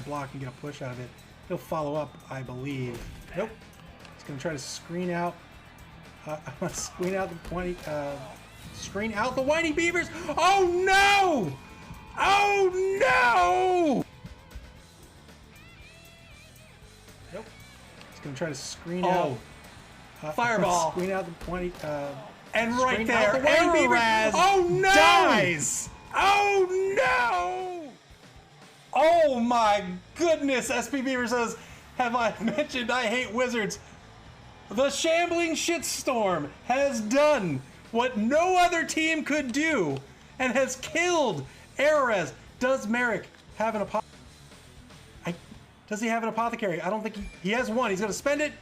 block and get a push out of it. He'll follow up, I believe. Nope. He's going to try to screen out. Screen out the Winey Bevers. Oh no! Oh no! Nope. He's going to try to screen out. Fireball. Screen out the Winey. And right there, the Winey Bevers oh no! dies. Oh no! Oh my goodness! SP Beaver says, "Have I mentioned I hate wizards?" The Shambling Shitstorm has done what no other team could do and has killed Erez. Does Merrick have an apothecary? Does he have an apothecary? I don't think he has one. He's going to spend it.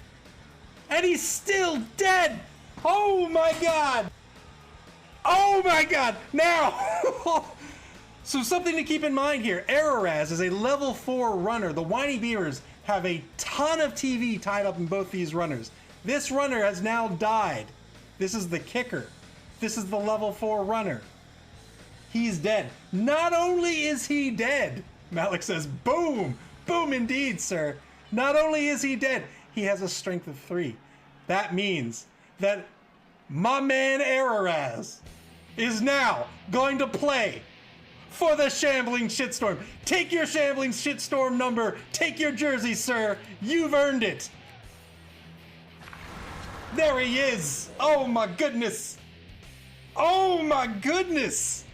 And he's still dead. Oh my god. Oh my god. Now. So something to keep in mind here. Erez is a level 4 runner. The Winey Bevers have a ton of TV tied up in both these runners. This runner has now died. This is the kicker. This is the level 4 runner. He's dead. Not only is he dead, Malik says, boom, boom indeed, sir. Not only is he dead, he has a strength of 3. That means that my man Erez is now going to play for the Shambling Shitstorm. Take your Shambling Shitstorm number. Take your jersey, sir. You've earned it. There he is! Oh my goodness! Oh my goodness!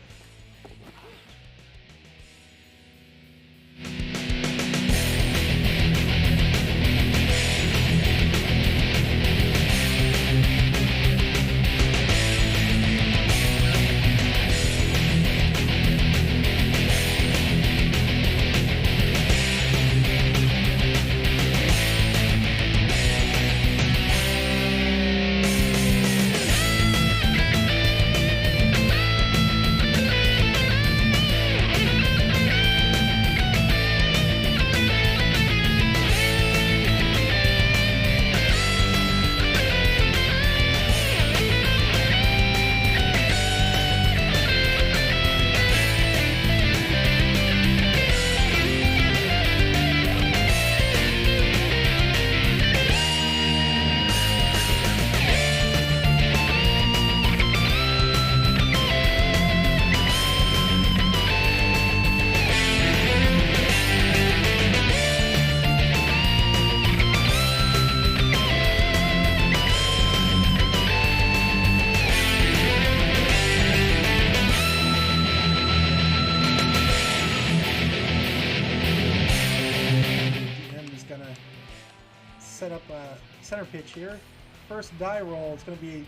Set up a center pitch here. First die roll, it's going to be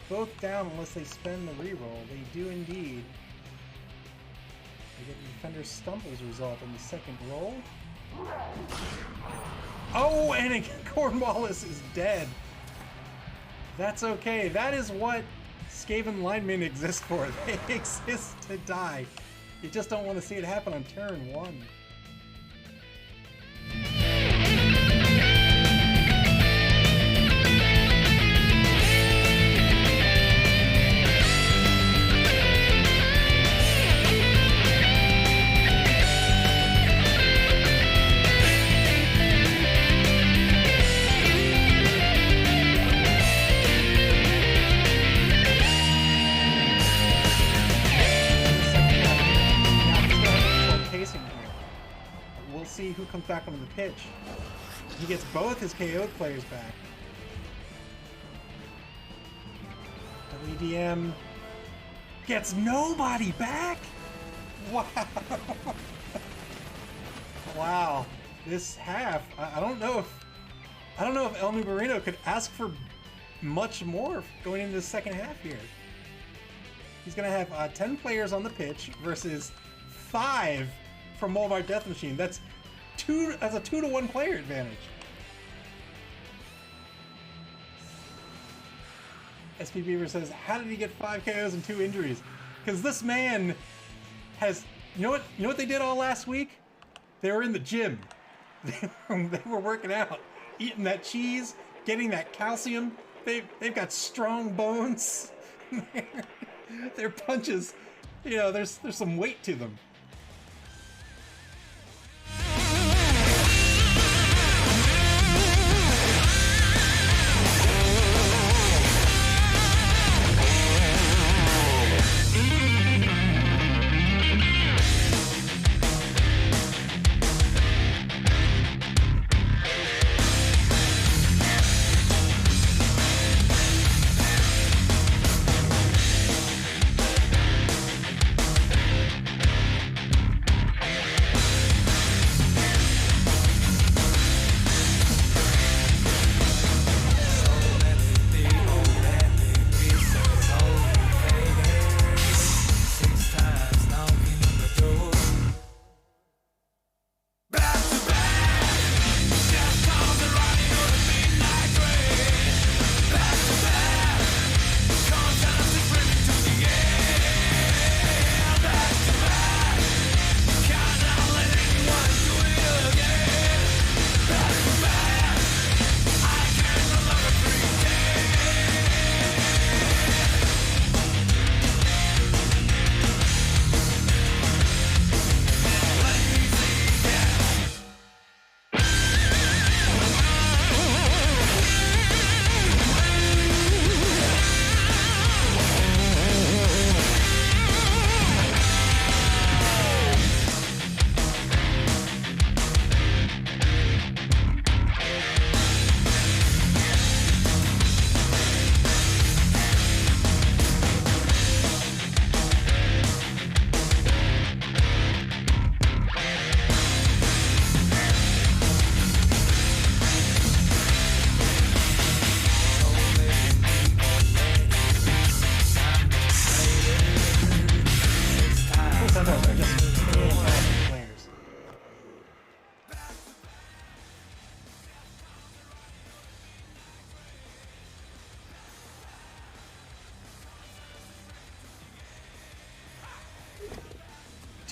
both down unless they spend the reroll. They do indeed. They get the defender stump as a result in the second roll. Oh, and Cornwallis is dead. That's okay. That is what Skaven linemen exist for. They exist to die. You just don't want to see it happen on turn 1. See who comes back onto the pitch. He gets both his KO'd players back. WDM gets nobody back. Wow. Wow. This half, I don't know if El Nubarino could ask for much more going into the second half here. He's gonna have 10 players on the pitch versus 5 from Molvar Death Machine. That's a 2-to-1 player advantage. SP Beaver says, how did he get 5 KOs and 2 injuries? Because this man has, you know what they did all last week? They were in the gym. They were working out, eating that cheese, getting that calcium. They've got strong bones. Their punches, you know, there's some weight to them.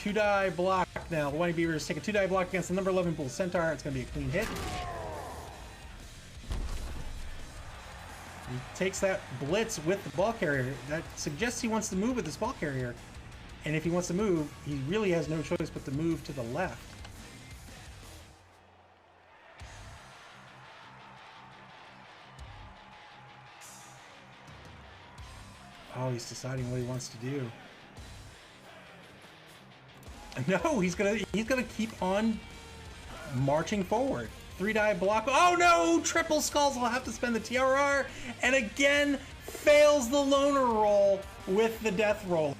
2-die block now. The Winey Bevers take a 2-die block against the number 11 Bull Centaur. It's going to be a clean hit. He takes that blitz with the ball carrier. That suggests he wants to move with this ball carrier. And if he wants to move, he really has no choice but to move to the left. Oh, he's deciding what he wants to do. No, he's gonna keep on marching forward. 3-die block. Oh no! Triple skulls will have to spend the TRR, and again fails the loner roll with the death roll.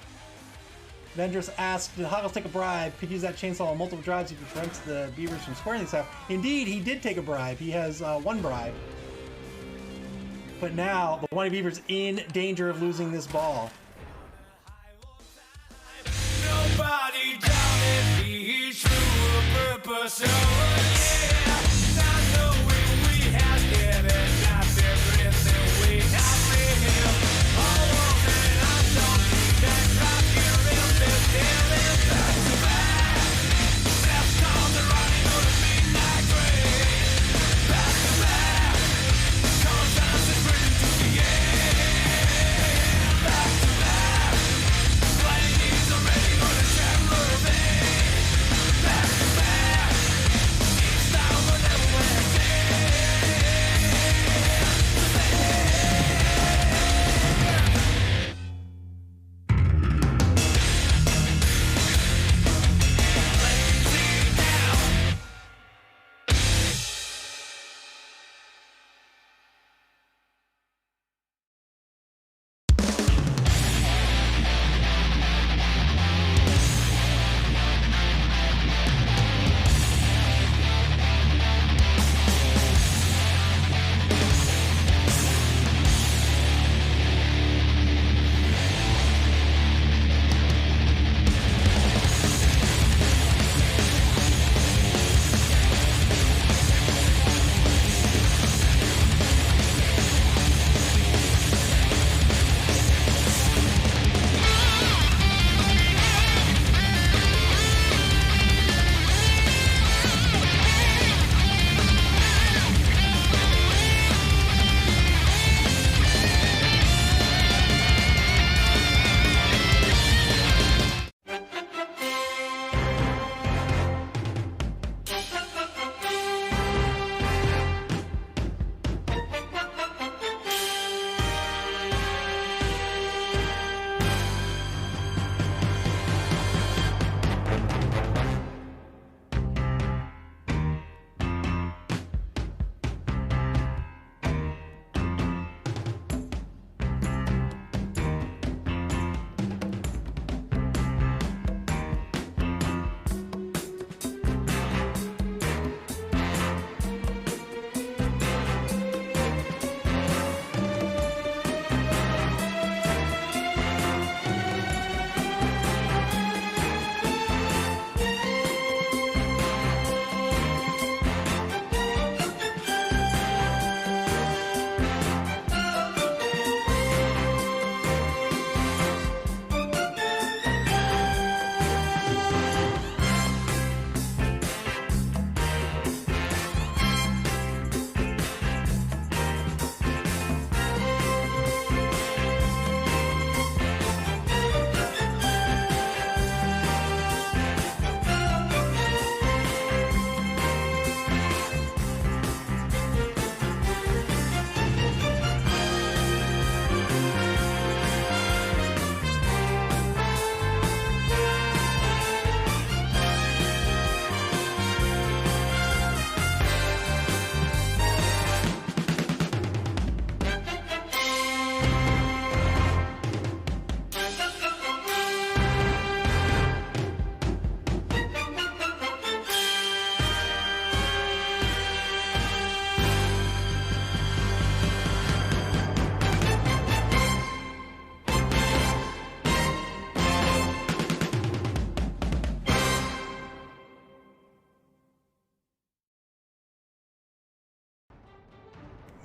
Vendress asked, did Hoggles take a bribe? Could use that chainsaw on multiple drives if he prevents the Bevers from squaring things up. Indeed, he did take a bribe. He has 1 bribe. But now, the Winey Bevers in danger of losing this ball. Nobody doubted me true purpose. Oh, yeah. Not knowing we had given not everything we have lived. All of it, I don't need that drop here in this feeling. Back to back. Left on the running on the midnight train. Back to back. Conscience is ready to the end. Back to back. Flying is already on the chamber vein. Back to back. Each time whenever we're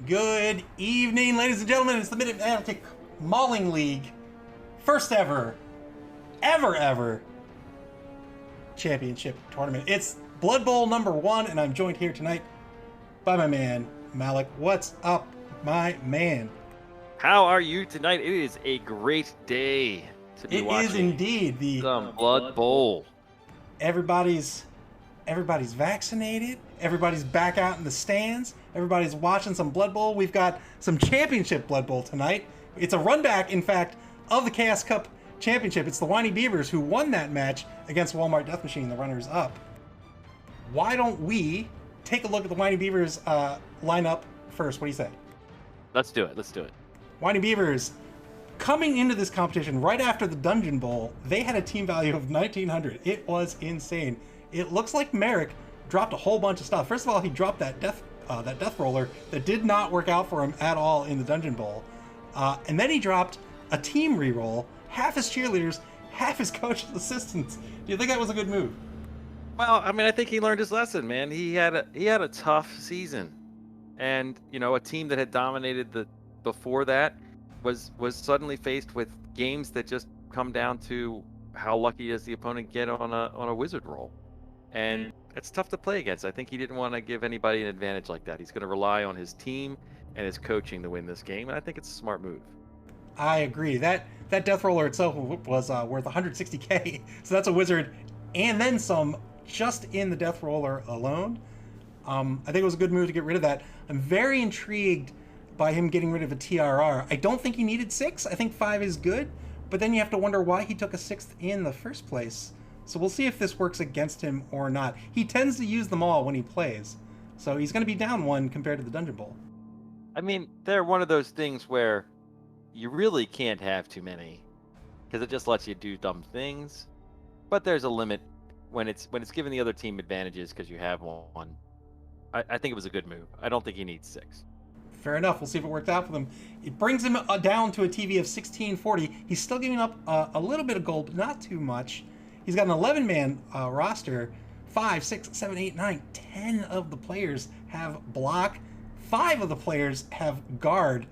Good evening, ladies and gentlemen. It's the Mid-Atlantic Mauling League. First ever Championship tournament. It's Blood Bowl number 1, and I'm joined here tonight by my man, Malik. What's up, my man? How are you tonight? It is a great day to be watching. It is indeed the Blood Bowl. Everybody's vaccinated. Everybody's back out in the stands. Everybody's watching some Blood Bowl. We've got some championship Blood Bowl tonight. It's a runback, in fact, of the Chaos Cup Championship. It's the Winey Bevers who won that match against Walmart Death Machine, the runners-up. Why don't we take a look at the Winey Bevers lineup first? What do you say? Let's do it. Winey Bevers, coming into this competition right after the Dungeon Bowl, they had a team value of 1,900. It was insane. It looks like Merrick dropped a whole bunch of stuff. First of all, he dropped that death roller that did not work out for him at all in the Dungeon Bowl. And then he dropped a team reroll, half his cheerleaders, half his coach's assistants. Do you think that was a good move? Well, I mean, I think he learned his lesson, man. He had a tough season, and a team that had dominated before that was suddenly faced with games that just come down to how lucky does the opponent get on a wizard roll, and it's tough to play against. I think he didn't want to give anybody an advantage like that. He's going to rely on his team and his coaching to win this game, and I think it's a smart move. I agree. That death roller itself was worth 160k, so that's a wizard and then some just in the death roller alone. I think it was a good move to get rid of that. I'm very intrigued by him getting rid of a TRR. I don't think he needed 6. I think 5 is good, but then you have to wonder why he took a 6th in the first place. So we'll see if this works against him or not. He tends to use them all when he plays, so he's going to be down 1 compared to the Dungeon Bowl. I mean, they're one of those things where you really can't have too many because it just lets you do dumb things. But there's a limit when it's giving the other team advantages because you have one. I think it was a good move. I don't think he needs 6. Fair enough. We'll see if it worked out for them. It brings him down to a TV of 1640. He's still giving up a little bit of gold, but not too much. He's got an 11-man roster. 5, 6, 7, 8, 9, 10 of the players have block. 5 of the players have guard.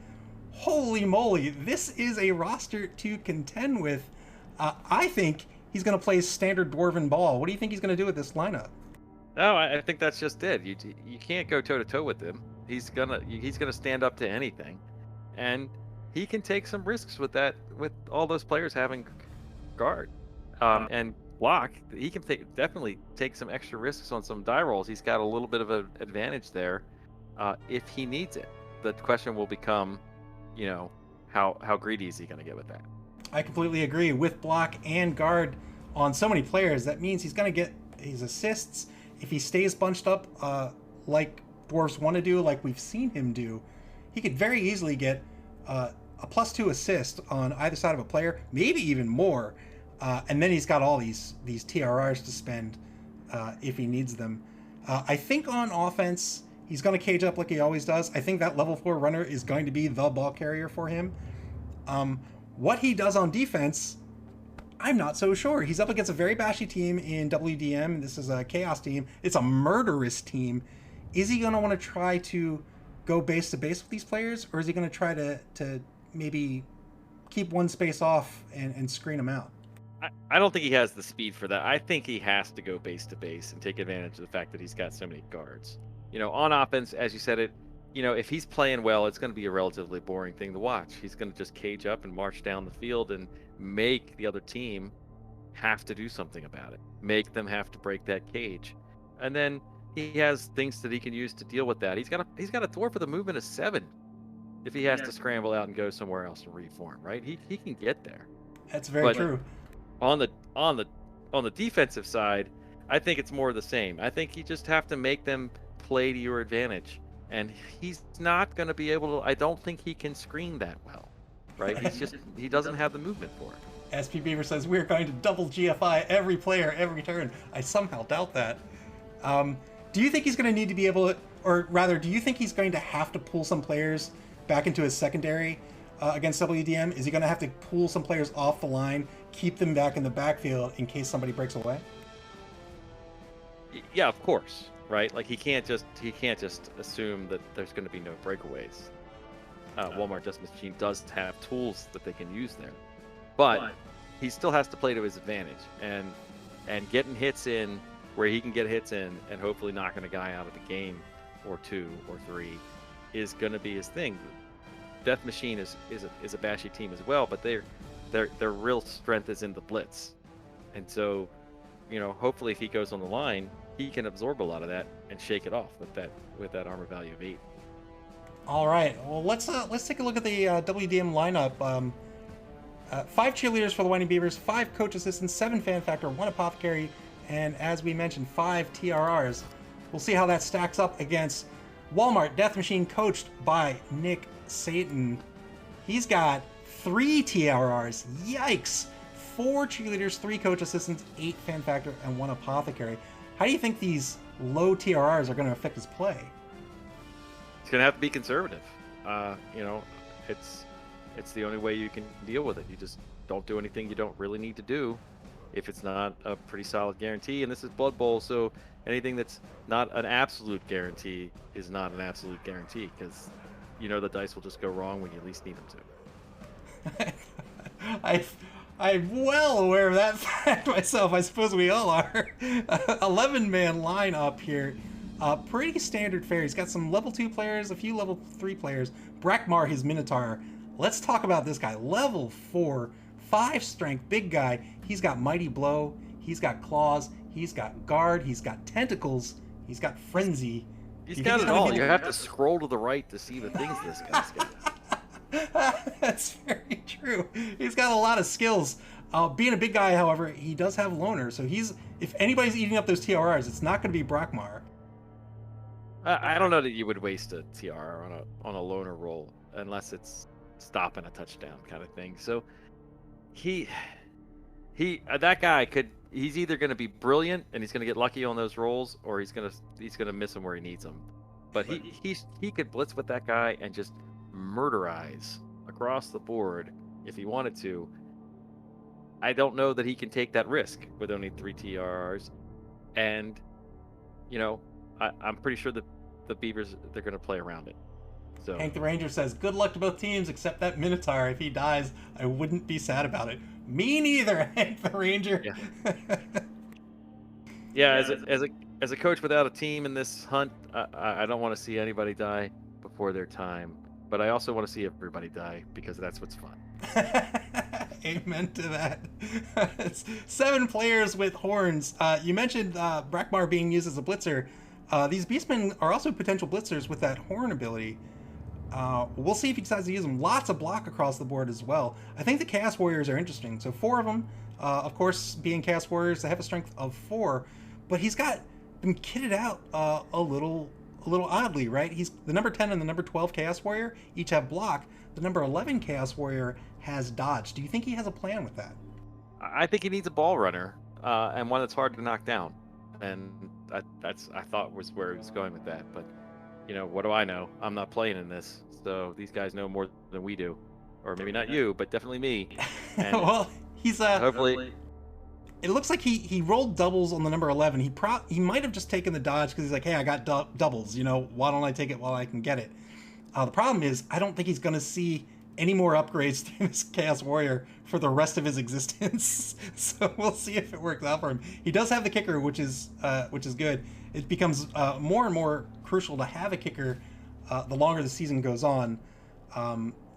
Holy moly, this is a roster to contend with. I think he's going to play standard Dwarven Ball. What do you think he's going to do with this lineup? No, I think that's just it. You can't go toe-to-toe with him. He's gonna stand up to anything, and he can take some risks with that. With all those players having guard and block, he can definitely take some extra risks on some die rolls. He's got a little bit of an advantage there if he needs it. The question will become, how greedy is he going to get with that? I completely agree. With block and guard on so many players, that means he's going to get his assists. If he stays bunched up like Dwarves want to do, like we've seen him do, he could very easily get a +2 assist on either side of a player, maybe even more. And then he's got all these TRRs to spend if he needs them. I think on offense, he's going to cage up like he always does. I think that level 4 runner is going to be the ball carrier for him. What he does on defense, I'm not so sure. He's up against a very bashy team in WDM. This is a Chaos team. It's a murderous team. Is he going to want to try to go base to base with these players, or is he going to try to maybe keep one space off and screen them out? I don't think he has the speed for that. I think he has to go base to base and take advantage of the fact that he's got so many guards. On offense, as you said it, if he's playing well, it's going to be a relatively boring thing to watch. He's going to just cage up and march down the field and make the other team have to do something about it. Make them have to break that cage. And then he has things that he can use to deal with that. He's got a dwarf with a movement of 7 if he has to scramble out and go somewhere else and reform, right? He can get there. That's very true. On the defensive side, I think it's more of the same. I think you just have to make them play to your advantage. And he's not going to be able to. I don't think he can screen that well, right? He doesn't have the movement for it. SP Beaver says we're going to double GFI every player every turn. I somehow doubt that. Do you think he's going to need to be able to, or rather, do you think he's going to have to pull some players back into his secondary against WDM? Is he going to have to pull some players off the line, keep them back in the backfield in case somebody breaks away? Yeah, of course. Right? Like he can't just assume that there's going to be no breakaways. Walmart Death Machine does have tools that they can use there, but he still has to play to his advantage. And and getting hits in where he can get hits in, and hopefully knocking a guy out of the game or 2 or 3 is going to be his thing. Death Machine is a bashy team as well, but their real strength is in the blitz, and so hopefully if he goes on the line, he can absorb a lot of that and shake it off with that armor value of 8. All right, well let's take a look at the WDM lineup. 5 cheerleaders for the Winey Bevers, 5 coach assistants, 7 fan factor, 1 apothecary, and as we mentioned, 5 TRRs. We'll see how that stacks up against Walmart Death Machine, coached by Nick Satan. He's got 3 TRRs. Yikes! 4 cheerleaders, 3 coach assistants, 8 fan factor, and 1 apothecary. How do you think these low TRRs are going to affect his play? It's going to have to be conservative. It's the only way you can deal with it. You just don't do anything you don't really need to do if it's not a pretty solid guarantee. And this is Blood Bowl, so anything that's not an absolute guarantee is not an absolute guarantee, because the dice will just go wrong when you least need them to. I'm well aware of that fact myself. I suppose we all are. 11-man lineup here. Pretty standard fare. He's got some level 2 players, a few level 3 players. Brakmar, his Minotaur. Let's talk about this guy. Level 4, 5 strength, big guy. He's got Mighty Blow. He's got Claws. He's got Guard. He's got Tentacles. He's got Frenzy. He's got it all. You have to scroll to the right to see the things this guy's got. That's very true. He's got a lot of skills. Being a big guy, however, he does have Loner. So if anybody's eating up those TRRs, it's not going to be Brakmar. I don't know that you would waste a TR on a Loner roll unless it's stopping a touchdown kind of thing. So that guy he's either going to be brilliant and he's going to get lucky on those rolls, or he's going to miss them where he needs them. But he could blitz with that guy and just murderize across the board if he wanted to. I don't know that he can take that risk with only 3 TRRs, and I'm pretty sure that the Beavers, they're going to play around it. So Hank the Ranger says, good luck to both teams except that Minotaur. If he dies, I wouldn't be sad about it. Me neither, Hank the Ranger. Yeah, as a coach without a team in this hunt, I don't want to see anybody die before their time. But I also want to see everybody die, because that's what's fun. Amen to that. It's 7 players with horns. You mentioned Brakmar being used as a blitzer. These Beastmen are also potential blitzers with that horn ability. We'll see if he decides to use them. Lots of block across the board as well. I think the Chaos Warriors are interesting. So 4 of them, of course, being Chaos Warriors, they have a strength of 4. But he's got them kitted out a little oddly, right? He's the number 10 and the number 12 Chaos Warrior each have block. The number 11 Chaos Warrior has dodge. Do you think he has a plan with that? I think he needs a ball runner, and one that's hard to knock down. And I thought was where he was going with that. But what do I know? I'm not playing in this, so these guys know more than we do, or maybe not you, but definitely me. And well, he's hopefully. It looks like he rolled doubles on the number 11. He might have just taken the dodge because he's like, hey, I got doubles. Why don't I take it while I can get it? The problem is, I don't think he's going to see any more upgrades to this Chaos Warrior for the rest of his existence. So we'll see if it works out for him. He does have the kicker, which is good. It becomes more and more crucial to have a kicker the longer the season goes on.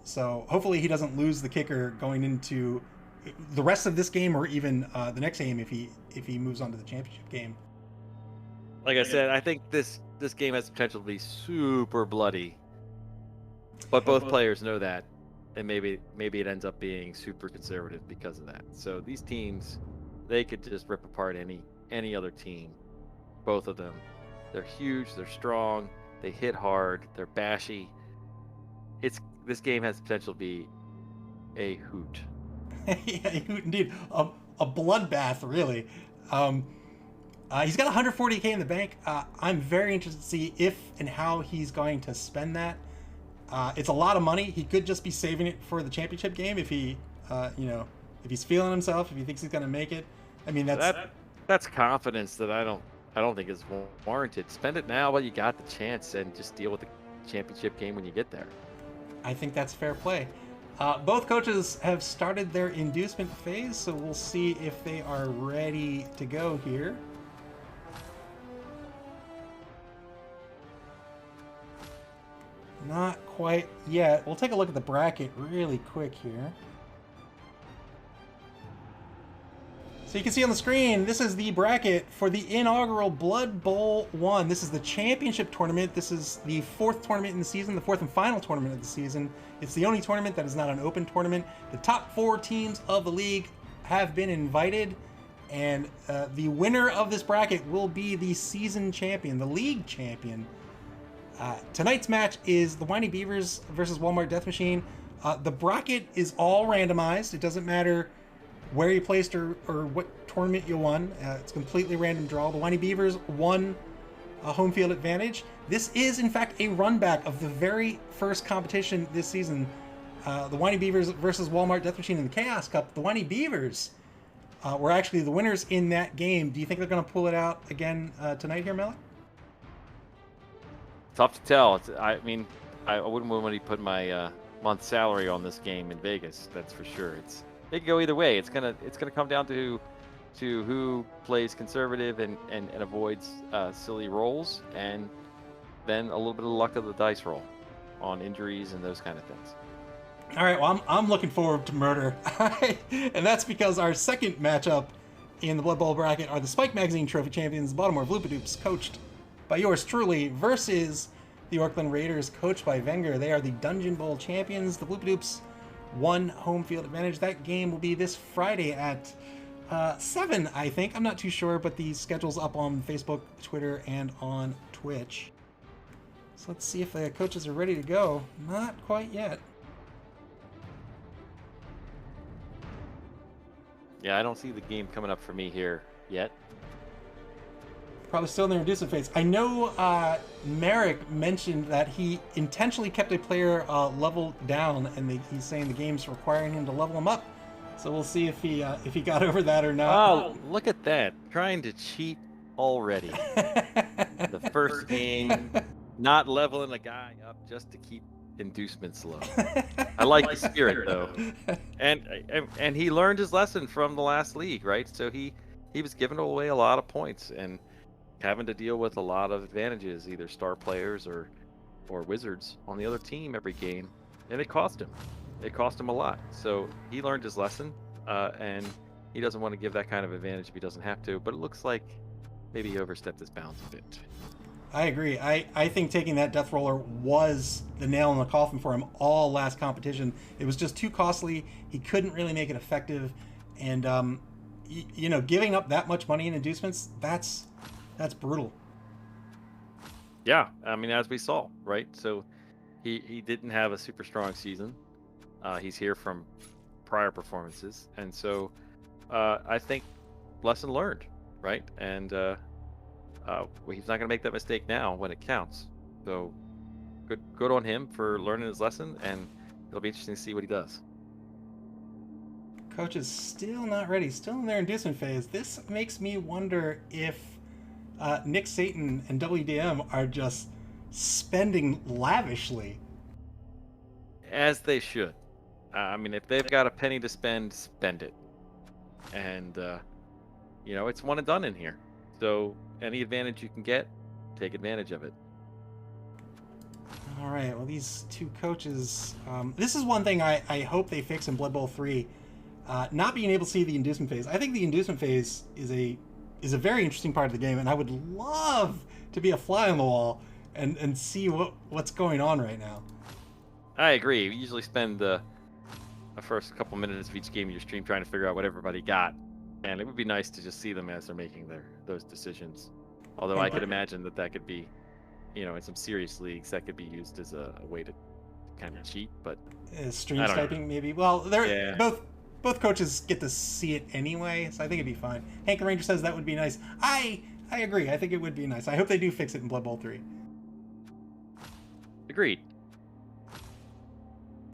So hopefully he doesn't lose the kicker going into the rest of this game, or even the next game if he moves on to the championship game. Like I said, I think this game has potential to be super bloody, but both players know that, and maybe it ends up being super conservative because of that. So these teams, they could just rip apart any other team. Both of them, they're huge, they're strong, they hit hard, they're bashy. This game has potential to be a hoot. Yeah, indeed, a bloodbath, really. He's got 140K in the bank. I'm very interested to see if and how he's going to spend that. It's a lot of money. He could just be saving it for the championship game if he, if he's feeling himself, if he thinks he's going to make it. I mean, that's confidence that I don't think is warranted. Spend it now while you got the chance, and just deal with the championship game when you get there. I think that's fair play. Both coaches have started their inducement phase, so we'll see if they are ready to go here. Not quite yet. We'll take a look at the bracket really quick here. So you can see on the screen, this is the bracket for the inaugural Blood Bowl 1. This is the championship tournament. This is the fourth tournament in the season, the fourth and final tournament of the season. It's the only tournament that is not an open tournament. The top 4 teams of the league have been invited, and the winner of this bracket will be the season champion, the league champion. Tonight's match is the Winey Bevers versus Walmart Death Machine. The bracket is all randomized. It doesn't matter where you placed or what tournament you won. It's completely random draw. The Winey Bevers won a home field advantage. This is, in fact, a run back of the very first competition this season. The Winey Bevers versus Walmart Death Machine in the Chaos Cup. The Winey Bevers were actually the winners in that game. Do you think they're going to pull it out again tonight here, Malik? Tough to tell. I mean, I wouldn't want to put my month's salary on this game in Vegas. That's for sure. It could go either way. It's gonna come down to who plays conservative and avoids silly rolls, and then a little bit of luck of the dice roll on injuries and those kind of things. All right, well, I'm looking forward to murder, and that's because our second matchup in the Blood Bowl bracket are the Spike Magazine Trophy champions, Baltimore Vloopadoops, coached by yours truly, versus the Oakland Raiders, coached by Wenger. They are the Dungeon Bowl champions. The Vloopadoops won home field advantage. That game will be this Friday at 7, I think. I'm not too sure, but the schedule's up on Facebook, Twitter, and on Twitch. So let's see if the coaches are ready to go. Not quite yet. Yeah, I don't see the game coming up for me here yet. Probably still in their inducement phase. I know Merrick mentioned that he intentionally kept a player leveled down, and he's saying the game's requiring him to level him up. So we'll see if he got over that or not. Oh, look at that! Trying to cheat already. The first game, not leveling a guy up just to keep inducements low. I like the spirit though, and he learned his lesson from the last league, right? So he was giving away a lot of points and having to deal with a lot of advantages, either star players or wizards on the other team every game, and it cost him. It cost him a lot. So he learned his lesson, and he doesn't want to give that kind of advantage if he doesn't have to. But it looks like maybe he overstepped his bounds a bit. I agree. I think taking that death roller was the nail in the coffin for him all last competition. It was just too costly. He couldn't really make it effective, and giving up that much money in inducements, that's brutal. Yeah, I mean, as we saw, right? So he didn't have a super strong season. He's here from prior performances, and so I think lesson learned, right? And he's not going to make that mistake now when it counts. So good on him for learning his lesson, and it'll be interesting to see what he does. Coach is still not ready, still in their inducement phase. This makes me wonder if Nick Satan and WDM are just spending lavishly. As they should. I mean, if they've got a penny to spend, spend it. And, it's one and done in here. So any advantage you can get, take advantage of it. All right, well, these two coaches, this is one thing I hope they fix in Blood Bowl 3. Not being able to see the inducement phase. I think the inducement phase is a very interesting part of the game, and I would love to be a fly on the wall and see what's going on right now. I agree. We usually spend the first couple minutes of each game of your stream trying to figure out what everybody got, and it would be nice to just see them as they're making those decisions. Although I could imagine that could be, in some serious leagues, that could be used as a way to kind of cheat. But stream sniping, maybe. Well, they're both coaches get to see it anyway, so I think it'd be fine. Hank the Ranger says that would be nice. I agree. I think it would be nice. I hope they do fix it in Blood Bowl 3. Agreed.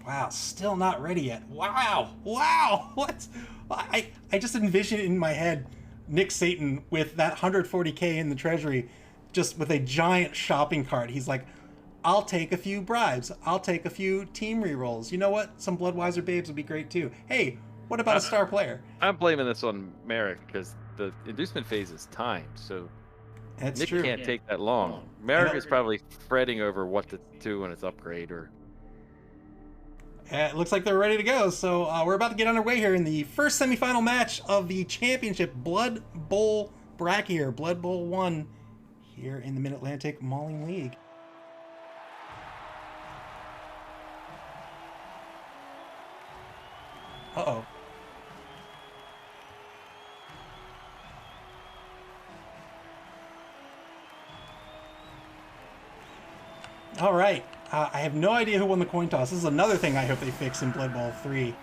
Wow, still not ready yet. Wow. What? I just envision in my head Nick Satan with that 140K in the treasury, just with a giant shopping cart. He's like, I'll take a few bribes. I'll take a few team rerolls. You know what? Some Bloodweiser babes would be great too. Hey, what about a star player? I'm blaming this on Merrick because the inducement phase is timed, so That's Nick true. can't take that long. Merrick is probably fretting over what to do when it's upgrade or. It looks like they're ready to go. So we're about to get underway here in the first semifinal match of the championship Blood Bowl bracket here. Blood Bowl 1 here in the Mid-Atlantic Mauling League. Uh-oh. All right. I have no idea who won the coin toss. This is another thing I hope they fix in Blood Bowl 3.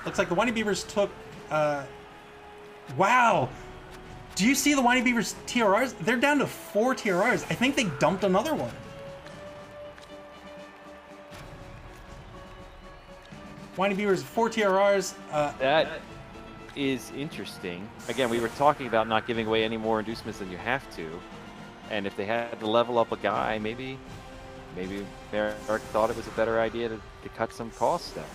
Looks like the Winey Bevers took... wow! Do you see the Winey Bevers TRRs? They're down to 4 TRRs. I think they dumped another one. Winey Bevers, 4 TRRs. That is interesting. Again, we were talking about not giving away any more inducements than you have to. And if they had to level up a guy, maybe Merrick thought it was a better idea to cut some costs there.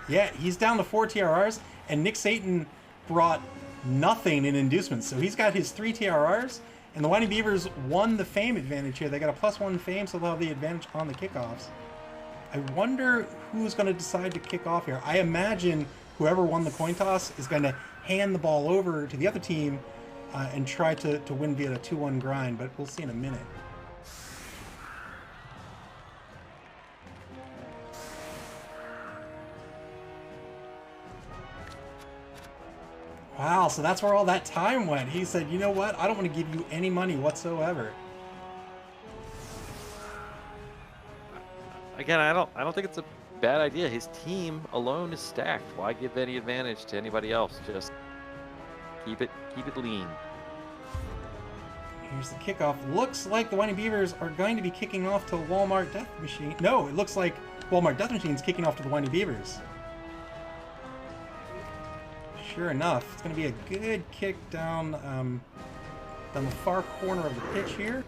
Yeah, he's down to 4 TRRs, and Nick Satan brought nothing in inducements. So he's got his 3 TRRs, and the Winey Bevers won the fame advantage here. They got a +1 fame, so they'll have the advantage on the kickoffs. I wonder who's going to decide to kick off here. I imagine whoever won the coin toss is going to hand the ball over to the other team and try to win via a 2-1 grind, but we'll see in a minute. Wow, so that's where all that time went. He said, you know what? I don't want to give you any money whatsoever. Again, I don't think it's a bad idea. His team alone is stacked. Why give any advantage to anybody else? Just keep it lean. Here's the kickoff. Looks like the Winey Bevers are going to be kicking off to Walmart Death Machine. No, it looks like Walmart Death Machine's kicking off to the Winey Bevers. Sure enough, it's going to be a good kick down the far corner of the pitch here.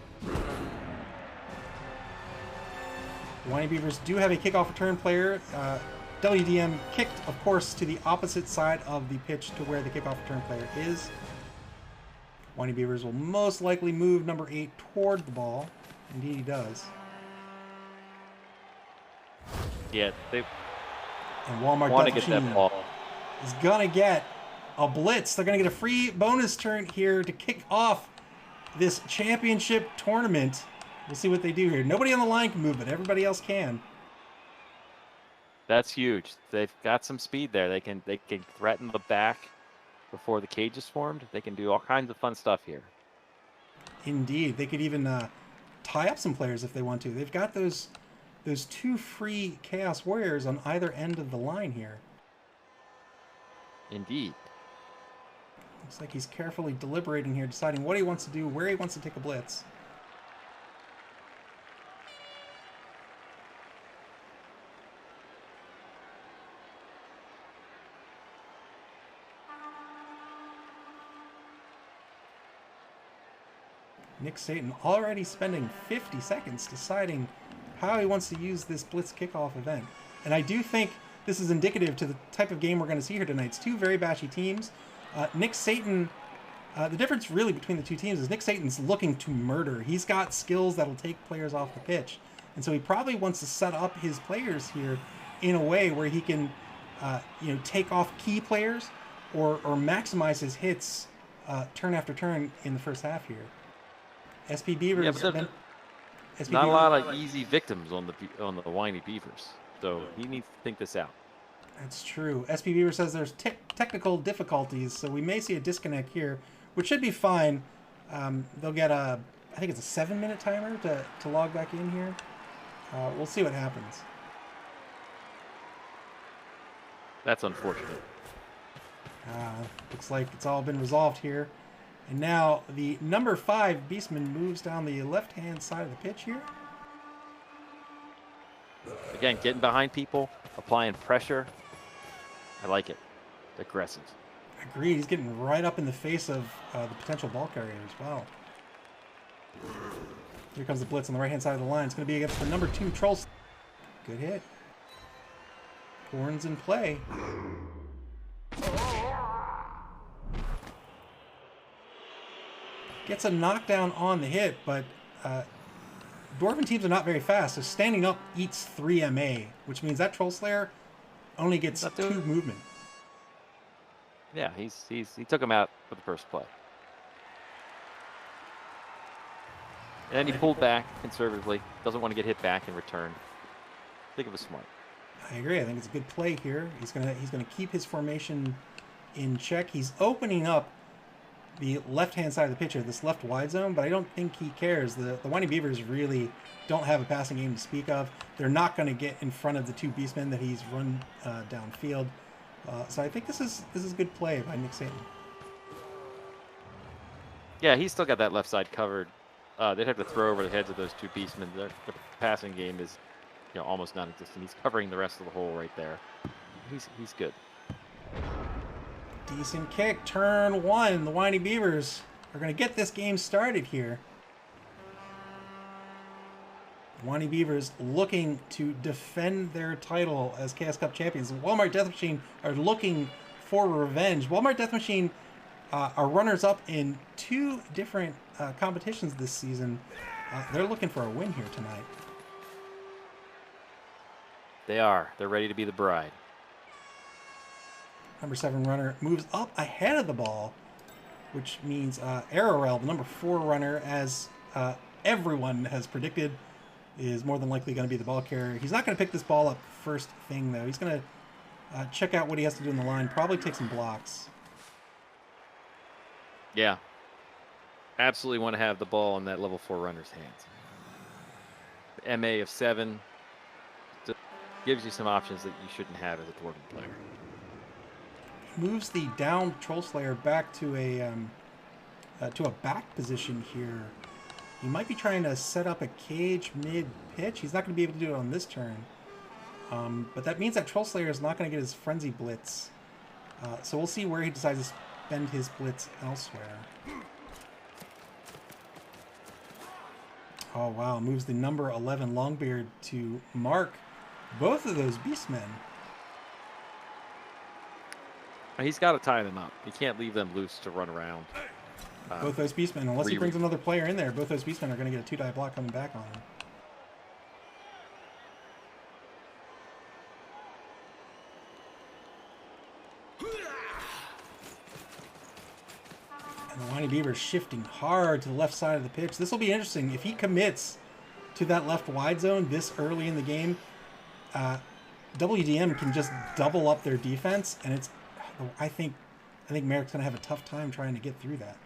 The Winey Bevers do have a kickoff return player. WDM kicked, of course, to the opposite side of the pitch to where the kickoff return player is. Winey Bevers will most likely move number 8 toward the ball. Indeed he does. Yeah, they And Walmart want to Death get that Machine ball. is going to get a blitz. They're going to get a free bonus turn here to kick off this championship tournament. We'll see what they do here. Nobody on the line can move, but everybody else can. That's huge. They've got some speed there. They can threaten the back before the cage is formed. They can do all kinds of fun stuff here. Indeed. They could even tie up some players if they want to. They've got those 2 free Chaos Warriors on either end of the line here. Indeed. Looks like he's carefully deliberating here, deciding what he wants to do, where he wants to take a blitz. Nick Satan already spending 50 seconds deciding how he wants to use this blitz kickoff event. And I do think this is indicative to the type of game we're going to see here tonight. It's 2 very bashy teams. Nick Satan, the difference really between the 2 teams is Nick Satan's looking to murder. He's got skills that'll take players off the pitch. And so he probably wants to set up his players here in a way where he can take off key players or maximize his hits turn after turn in the first half here. SP Bevers. Yeah, but SP not a Bevers, lot of easy victims on the Winey Bevers, so he needs to think this out. That's true. SP Beaver says there's technical difficulties, so we may see a disconnect here, which should be fine. They'll get I think it's a 7-minute timer to log back in here. We'll see what happens. That's unfortunate. Looks like it's all been resolved here. And now the number 5 Beastman moves down the left-hand side of the pitch here. Again, getting behind people, applying pressure. I like it. Aggressive. Agreed. He's getting right up in the face of the potential ball carrier as well. Here comes the blitz on the right-hand side of the line. It's going to be against the number 2 Trolls. Good hit. Horns in play. Gets a knockdown on the hit, but Dwarven teams are not very fast, so standing up eats 3 MA, which means that Troll Slayer only gets 2 movement. Yeah, he took him out for the first play. And he pulled back conservatively. Doesn't want to get hit back in return. I think it was smart. I agree. I think it's a good play here. He's gonna keep his formation in check. He's opening up the left-hand side of the pitcher, this left wide zone, but I don't think he cares. The Winey Bevers really don't have a passing game to speak of. They're not going to get in front of the 2 beastmen that he's run downfield. So I think this is good play by Nick Saban. Yeah, he's still got that left side covered. They'd have to throw over the heads of those 2 beastmen. The passing game is, almost non-existent. He's covering the rest of the hole right there. He's good. Decent kick, turn 1. The Winey Bevers are going to get this game started here. Winey Bevers looking to defend their title as Chaos Cup champions. Walmart Death Machine are looking for revenge. Walmart Death Machine are runners-up in 2 different competitions this season. They're looking for a win here tonight. They are. They're ready to be the bride. Number 7 runner moves up ahead of the ball, which means Arorel, the number 4 runner, as everyone has predicted, is more than likely going to be the ball carrier. He's not going to pick this ball up first thing, though. He's going to check out what he has to do in the line, probably take some blocks. Yeah. Absolutely want to have the ball in that level 4 runner's hands. The MA of 7 gives you some options that you shouldn't have as a Dwarven player. Moves the down Troll Slayer back to a back position here. He might be trying to set up a cage mid-pitch. He's not going to be able to do it on this turn. But that means that Troll Slayer is not going to get his Frenzy Blitz. So we'll see where he decides to spend his Blitz elsewhere. Oh, wow. Moves the number 11 Longbeard to mark both of those Beastmen. He's got to tie them up. He can't leave them loose to run around. Both those Beastmen, unless he brings another player in there, both those Beastmen are going to get a 2-die block coming back on him. And the Winey Beavers shifting hard to the left side of the pitch. This will be interesting. If he commits to that left wide zone this early in the game, WDM can just double up their defense, and it's I think Merrick's going to have a tough time trying to get through that.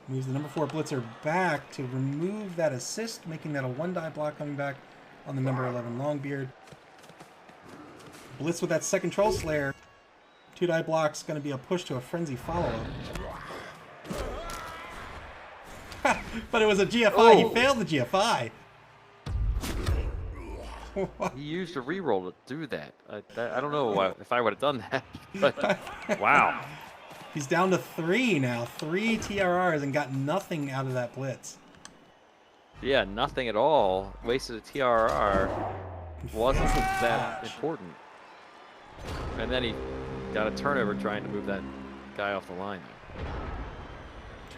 Moves the number 4 blitzer back to remove that assist, making that a 1-die block coming back on the number 11 Longbeard. Blitz with that second Troll Slayer. 2-die block's going to be a push to a frenzy follow-up. But it was a GFI. Oh. He failed the GFI. He used a reroll to do that. I don't know if I would have done that, but wow. He's down to 3 now. 3 TRRs and got nothing out of that blitz. Yeah, nothing at all. Wasted a TRR. Wasn't that important. And then he got a turnover trying to move that guy off the line.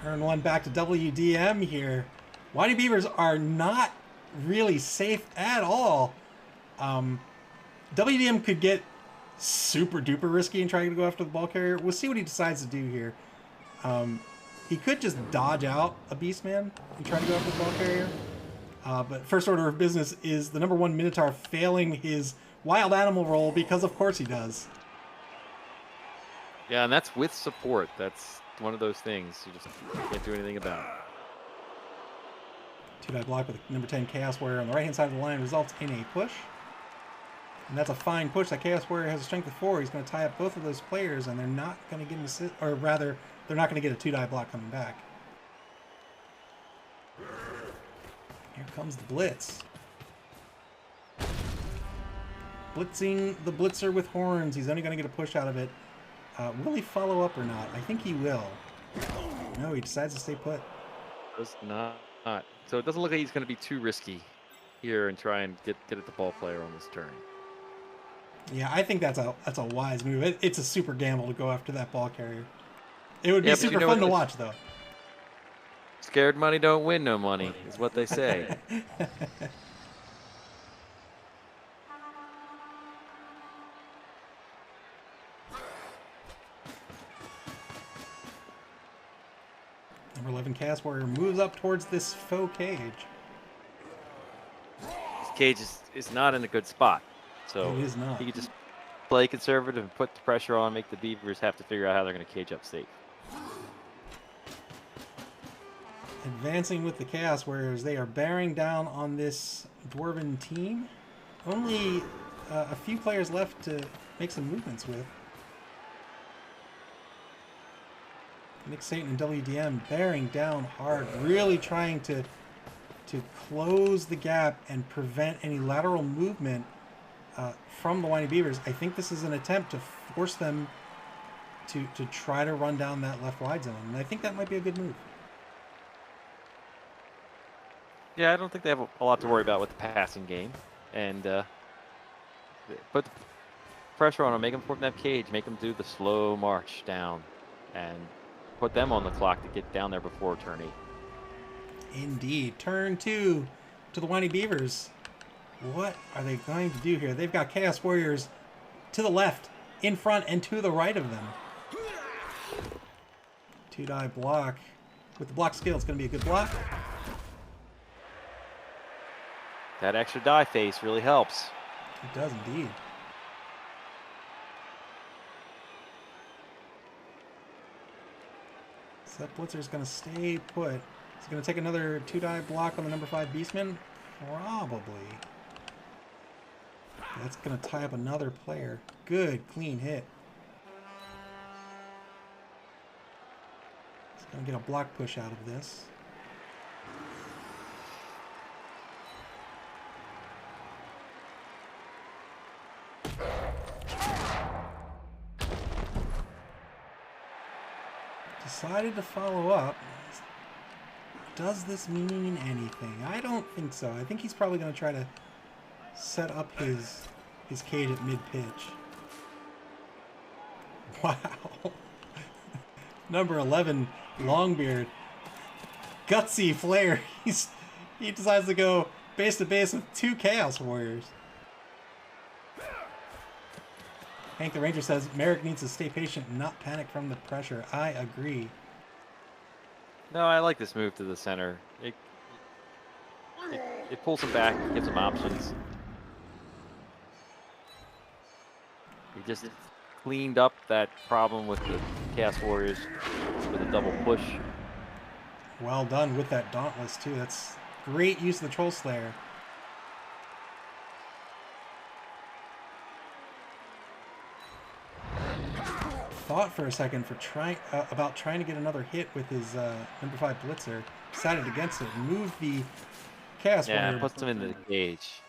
Turn 1 back to WDM here. Winey Bevers are not really safe at all. WDM could get super duper risky and trying to go after the ball carrier. We'll see what he decides to do here. He could just dodge out a Beastman and try to go after the ball carrier. But first order of business is the number 1 Minotaur failing his wild animal roll, because of course he does. Yeah, and that's with support. That's one of those things you just can't do anything about. 2-die block with number 10 Chaos Warrior on the right-hand side of the line results in a push. And that's a fine push. That Chaos Warrior has a strength of 4. He's going to tie up both of those players, and they're not going to get an assist, or rather, they're not going to get a 2-die block coming back. Here comes the blitz. Blitzing the blitzer with horns. He's only going to get a push out of it. Will he follow up or not? I think he will. No, he decides to stay put. Does not. So it doesn't look like he's going to be too risky here and try and get at the ball player on this turn. Yeah, I think that's a wise move. It's a super gamble to go after that ball carrier. It would be Yeah, but super you know fun what? to watch, though. Scared money don't win no money, is what they say. Number 11 Chaos Warrior moves up towards this faux cage. This cage is not in a good spot. So It is not. he could just play conservative and put the pressure on, make the Beavers have to figure out how they're going to cage up safe. Advancing with the Chaos Warriors, they are bearing down on this Dwarven team. Only a few players left to make some movements with. Nick Satan and WDM bearing down hard, really trying to close the gap and prevent any lateral movement from the Winey Beavers. I think this is an attempt to force them to try to run down that left wide zone, and I think that might be a good move. Yeah, I don't think they have a lot to worry about with the passing game. And put the pressure on them, make them form that cage, make them do the slow march down, and put them on the clock to get down there before turn 8. Indeed. Turn 2 to the Winey Beavers. What are they going to do here? They've got Chaos Warriors to the left, in front, and to the right of them. 2-die block. With the block skill, it's going to be a good block. That extra die face really helps. It does indeed. Seth Blitzer's going to stay put. He's going to take another 2-die block on the number 5 Beastman. Probably. That's going to tie up another player. Good, clean hit. He's going to get a block push out of this. Decided to follow up. Does this mean anything? I don't think so. I think he's probably going to try to set up his cage at mid-pitch. Wow. Number 11, Longbeard. Gutsy player. He decides to go base to base with 2 Chaos Warriors. Hank the Ranger says Merrick needs to stay patient and not panic from the pressure. I agree. No, I like this move to the center. It pulls him back, gives him options. He just cleaned up that problem with the Chaos Warriors with a double push. Well done with that Dauntless, too. That's great use of the Troll Slayer. Thought for a second for about trying to get another hit with his number 5 Blitzer. Decided against it. Moved the Chaos Warrior. Yeah, puts him into the cage.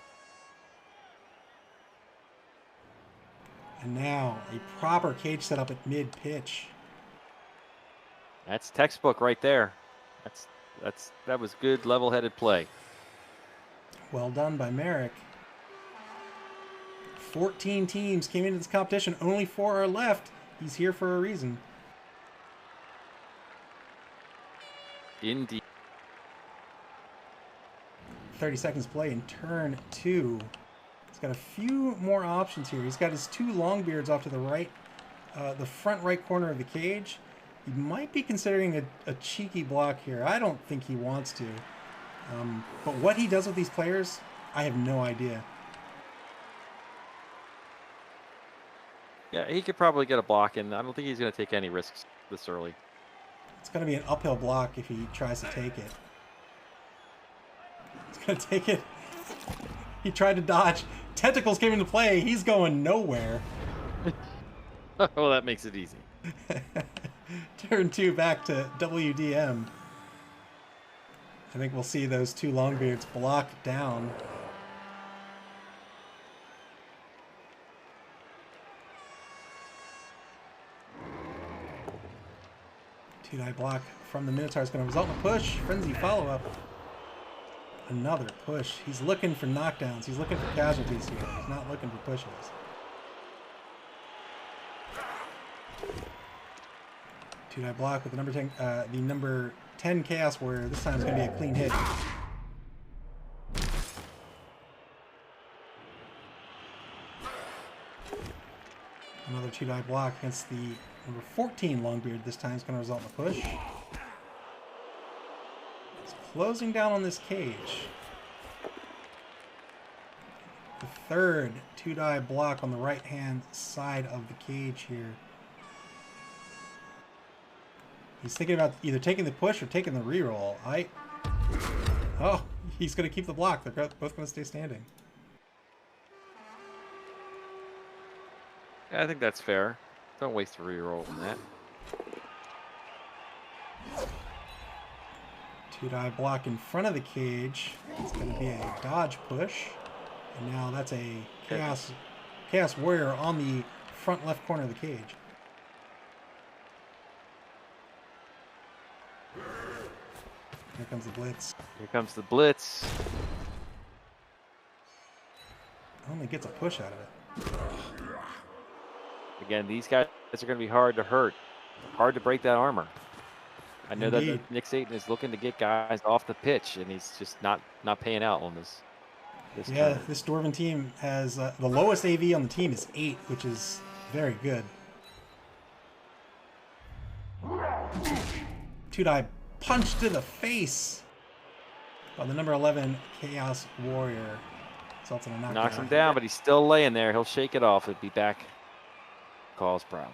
And now a proper cage setup at mid-pitch. That's textbook right there. That was good level-headed play. Well done by Merrick. 14 teams came into this competition. Only 4 are left. He's here for a reason. Indeed. 30 seconds play in turn 2. He's got a few more options here. He's got his 2 Longbeards off to the right, the front right corner of the cage. He might be considering a cheeky block here. I don't think he wants to. But what he does with these players, I have no idea. Yeah, he could probably get a block in. I don't think he's going to take any risks this early. It's going to be an uphill block if he tries to take it. He's going to take it. He tried to dodge. Tentacles came into play. He's going nowhere. Well, that makes it easy. Turn 2 back to WDM. I think we'll see those 2 Longbeards blocked down. Two-die block from the Minotaur is going to result in a push. Frenzy follow-up. Another push. He's looking for knockdowns. He's looking for casualties here. He's not looking for pushes. Two-die block with the number 10 Chaos Warrior. This time it's going to be a clean hit. Another two-die block against the number 14 Longbeard. This time it's going to result in a push. It's closing down on this cage. The third two-die block on the right-hand side of the cage here. He's thinking about either taking the push or taking the reroll. Oh, he's going to keep the block. They're both going to stay standing. Yeah, I think that's fair. Don't waste a reroll on that. Two-die block in front of the cage. It's going to be a dodge push. And now that's a Chaos Warrior on the front left corner of the cage. Here comes the blitz. Here comes the blitz. Only gets a push out of it. Again, these guys are going to be hard to hurt. Hard to break that armor. I know Indeed. that Nick Satan is looking to get guys off the pitch, and he's just not paying out on this. Yeah, turn. this Dwarven team has the lowest AV on the team is 8, which is very good. Two-die punch to the face by the number 11 Chaos Warrior. Results in a knockdown. Knocks him down, but he's still laying there. He'll shake it off. It'll be back. Cause problems.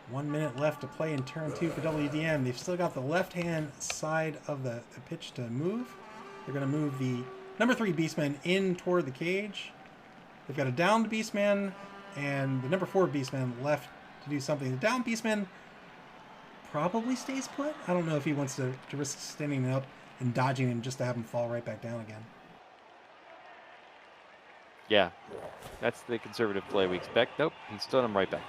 1 minute left to play in turn 2 for WDM. They've still got the left-hand side of the pitch to move. They're going to move the number 3 Beastman in toward the cage. They've got a downed Beastman and the number 4 Beastman left to do something. The downed Beastman probably stays put. I don't know if he wants to risk standing up and dodging him just to have him fall right back down again. Yeah, that's the conservative play we expect. Nope, he stood him right back.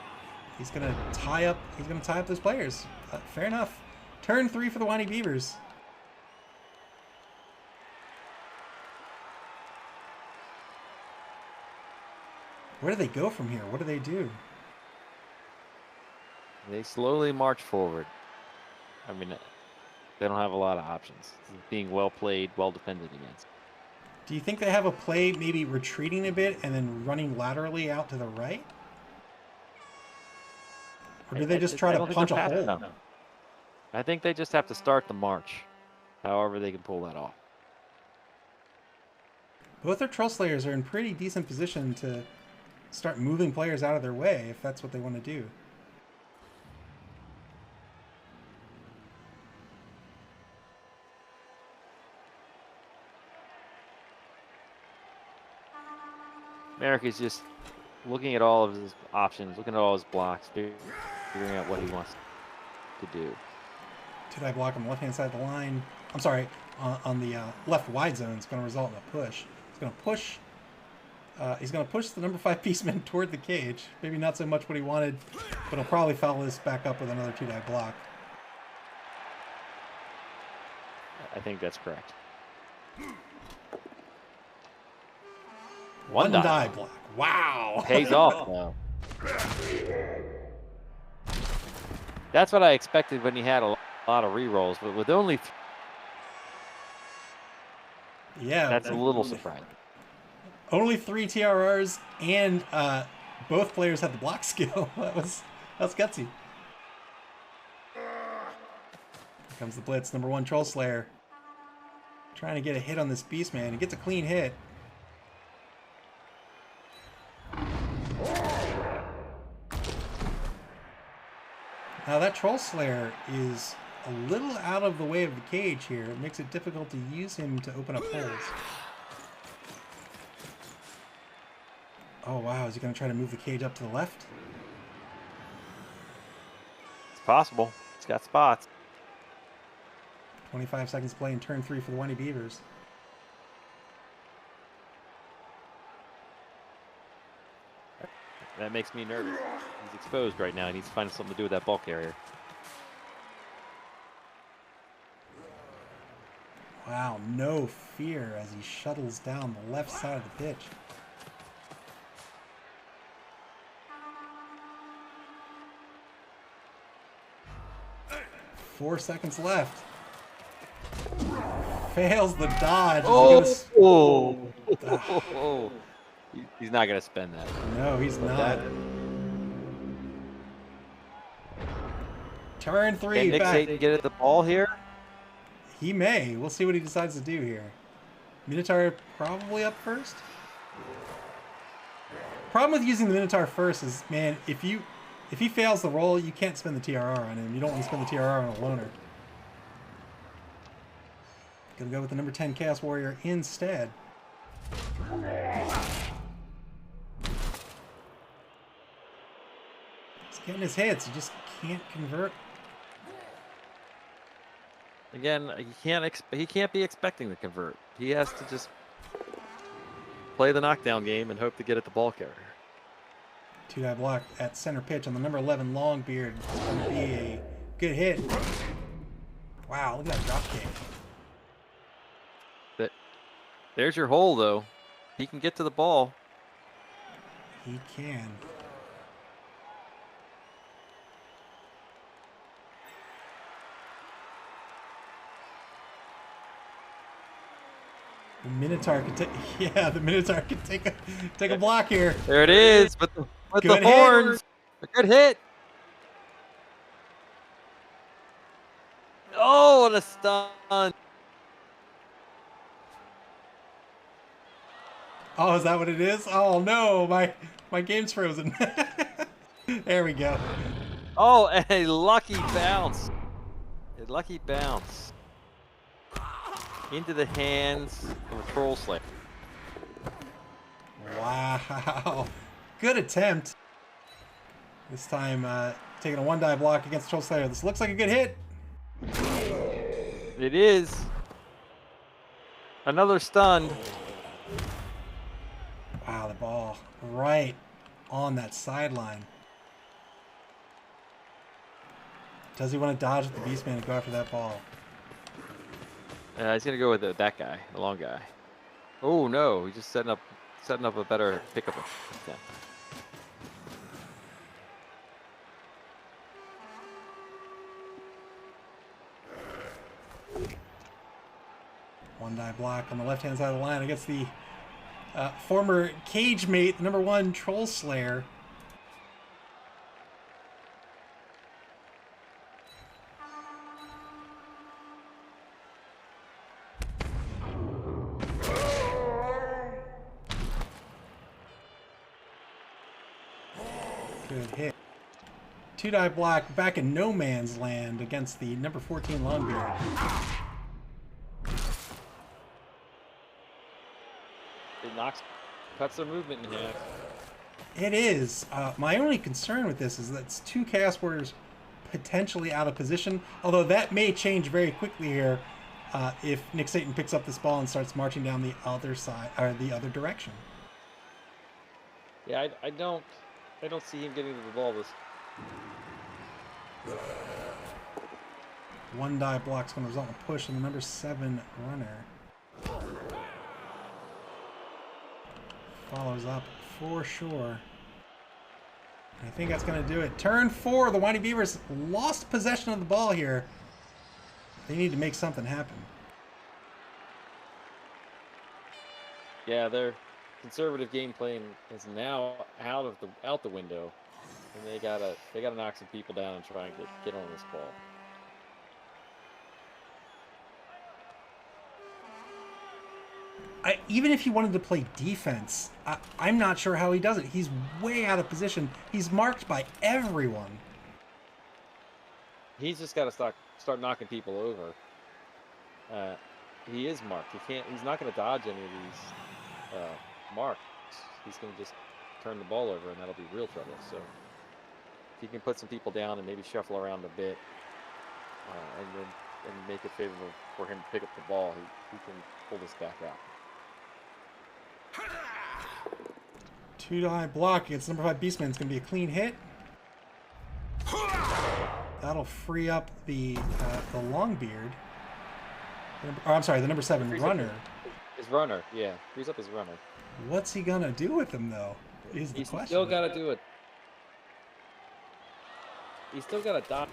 He's gonna tie up. He's gonna tie up those players. Fair enough. Turn 3 for the Winey Bevers. Where do they go from here? What do they do? They slowly march forward. I mean, they don't have a lot of options. Being well played, well defended against. Do you think they have a play maybe retreating a bit and then running laterally out to the right? Or do they just try to punch a hole? No. I think they just have to start the march. However they can pull that off. Both their Troll Slayers are in pretty decent position to start moving players out of their way if that's what they want to do. Merrick is just looking at all of his options, looking at all his blocks, figuring out what he wants to do. Two-die block on the left-hand side of the line. I'm sorry, on the left wide zone is going to result in a push. He's going to push. He's going to push the number 5 Beastman toward the cage. Maybe not so much what he wanted, but he'll probably follow this back up with another two-die block. I think that's correct. One die block. Wow. Pays off now. That's what I expected when he had a lot of rerolls, but with only yeah, that's a little surprising. Only 3 TRRs, and both players had the block skill. That's gutsy. Here comes the blitz. Number 1 Troll Slayer. Trying to get a hit on this Beastman. He gets a clean hit. Now that Troll Slayer is a little out of the way of the cage here. It makes it difficult to use him to open up holes. Oh wow, is he going to try to move the cage up to the left? It's possible. It's got spots. 25 seconds to play in turn 3 for the Winey Bevers. That makes me nervous. He's exposed right now. He needs to find something to do with that ball carrier. Wow, no fear as he shuttles down the left side of the pitch. Four seconds left. Fails the dodge. Oh. He's not gonna spend that. No, he's not. Turn Can three Nick back. Satan get at the ball here? He may. We'll see what he decides to do here. Minotaur probably up first. Problem with using the Minotaur first is, man, if he fails the roll, you can't spend the TRR on him. You don't want to spend the TRR on a loner. Gonna go with the number 10 Chaos Warrior instead. He's getting his hits. He just can't convert. Again, he can't be expecting to convert. He has to just play the knockdown game and hope to get at the ball carrier. Two-die block at center pitch on the number 11 Longbeard. It's going to be a good hit. Wow, look at that drop kick. There's your hole, though. He can get to the ball. He can. The Minotaur could take. Yeah, the Minotaur could take a block here. There it is, with the Good horns. A good hit. Oh, what a stun. Oh, is that what it is? Oh no, my game's frozen. There we go. Oh, and a lucky bounce. A lucky bounce. Into the hands of a Troll Slayer. Wow. Good attempt. This time taking a one-die block against Troll Slayer. This looks like a good hit. It is. Another stun. Wow, the ball right on that sideline. Does he want to dodge with the Beastman and go after that ball? He's gonna go with that guy, the long guy. Oh no, he's just setting up a better pickup attempt. One die block on the left-hand side of the line against the former cage mate, the number 1 Troll Slayer. Good hit. Two-die block back in no man's land against the number 14 Longbeard. It cuts their movement in half. It is. My only concern with this is that it's 2 Chaos Warriors potentially out of position, although that may change very quickly here if Nick Satan picks up this ball and starts marching down the other side or the other direction. Yeah, I don't see him getting to the ball. One die block's going to result in a push on the number 7 runner. Follows up for sure. I think that's going to do it. Turn 4, the Winey Bevers lost possession of the ball here. They need to make something happen. Yeah, their conservative game plan is now out the window, and they gotta knock some people down and try and get on this ball. Even if he wanted to play defense, I'm not sure how he does it. He's way out of position. He's marked by everyone. He's just got to start knocking people over. He is marked. He's not going to dodge any of these marks. He's going to just turn the ball over, and that'll be real trouble. So if he can put some people down and maybe shuffle around a bit, and make it favorable for him to pick up the ball, he can pull this back out. 2-die block against number 5 Beastman. It's going to be a clean hit. That'll free up the Longbeard. Or, I'm sorry, the number 7 runner. His runner, yeah. Frees up his runner. What's he going to do with him, though? Is the He's question. still got to do it. He's still got to dodge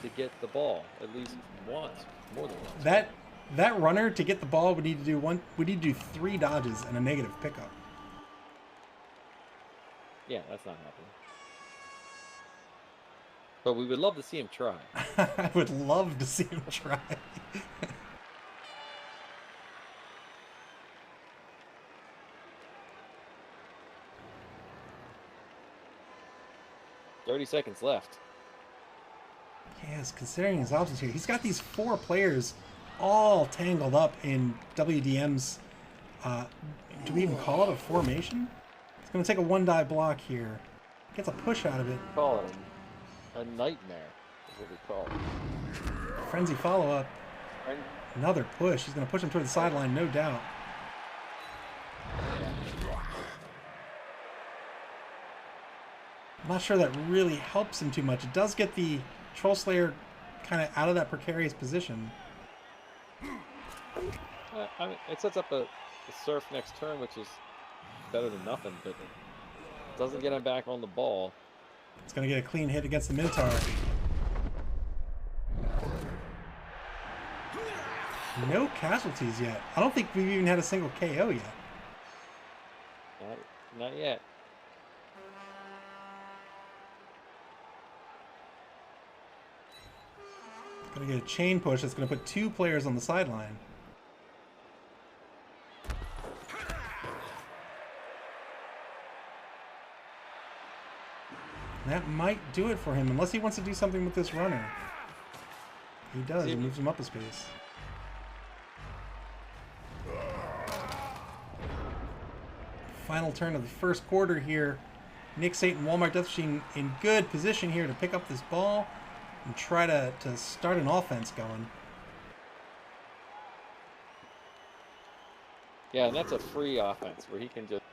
to get the ball at least once, more than once. That runner to get the ball would need to do would need to do 3 dodges and a negative pickup. Yeah, that's not happening. But we would love to see him try. I would love to see him try. 30 seconds left. Yes, considering his options here, he's got these 4 players all tangled up in WDM's. Do we even call it a formation? It's going to take a 1-die block here. Gets a push out of it. Call it a nightmare, is what we call it. Frenzy follow-up. Another push. He's going to push him toward the sideline, no doubt. I'm not sure that really helps him too much. It does get the Troll Slayer kind of out of that precarious position. I mean, it sets up a surf next turn, which is better than nothing, but it doesn't get him back on the ball. It's going to get a clean hit against the Minotaur. No casualties yet. I don't think we've even had a single KO yet. Not yet. Going to get a chain push that's going to put 2 players on the sideline. That might do it for him, unless he wants to do something with this runner. He does. He moves him up a space. Final turn of the first quarter here. Nick Satan, Walmart Death Machine in good position here to pick up this ball and try to start an offense going. Yeah, and that's a free offense where he can just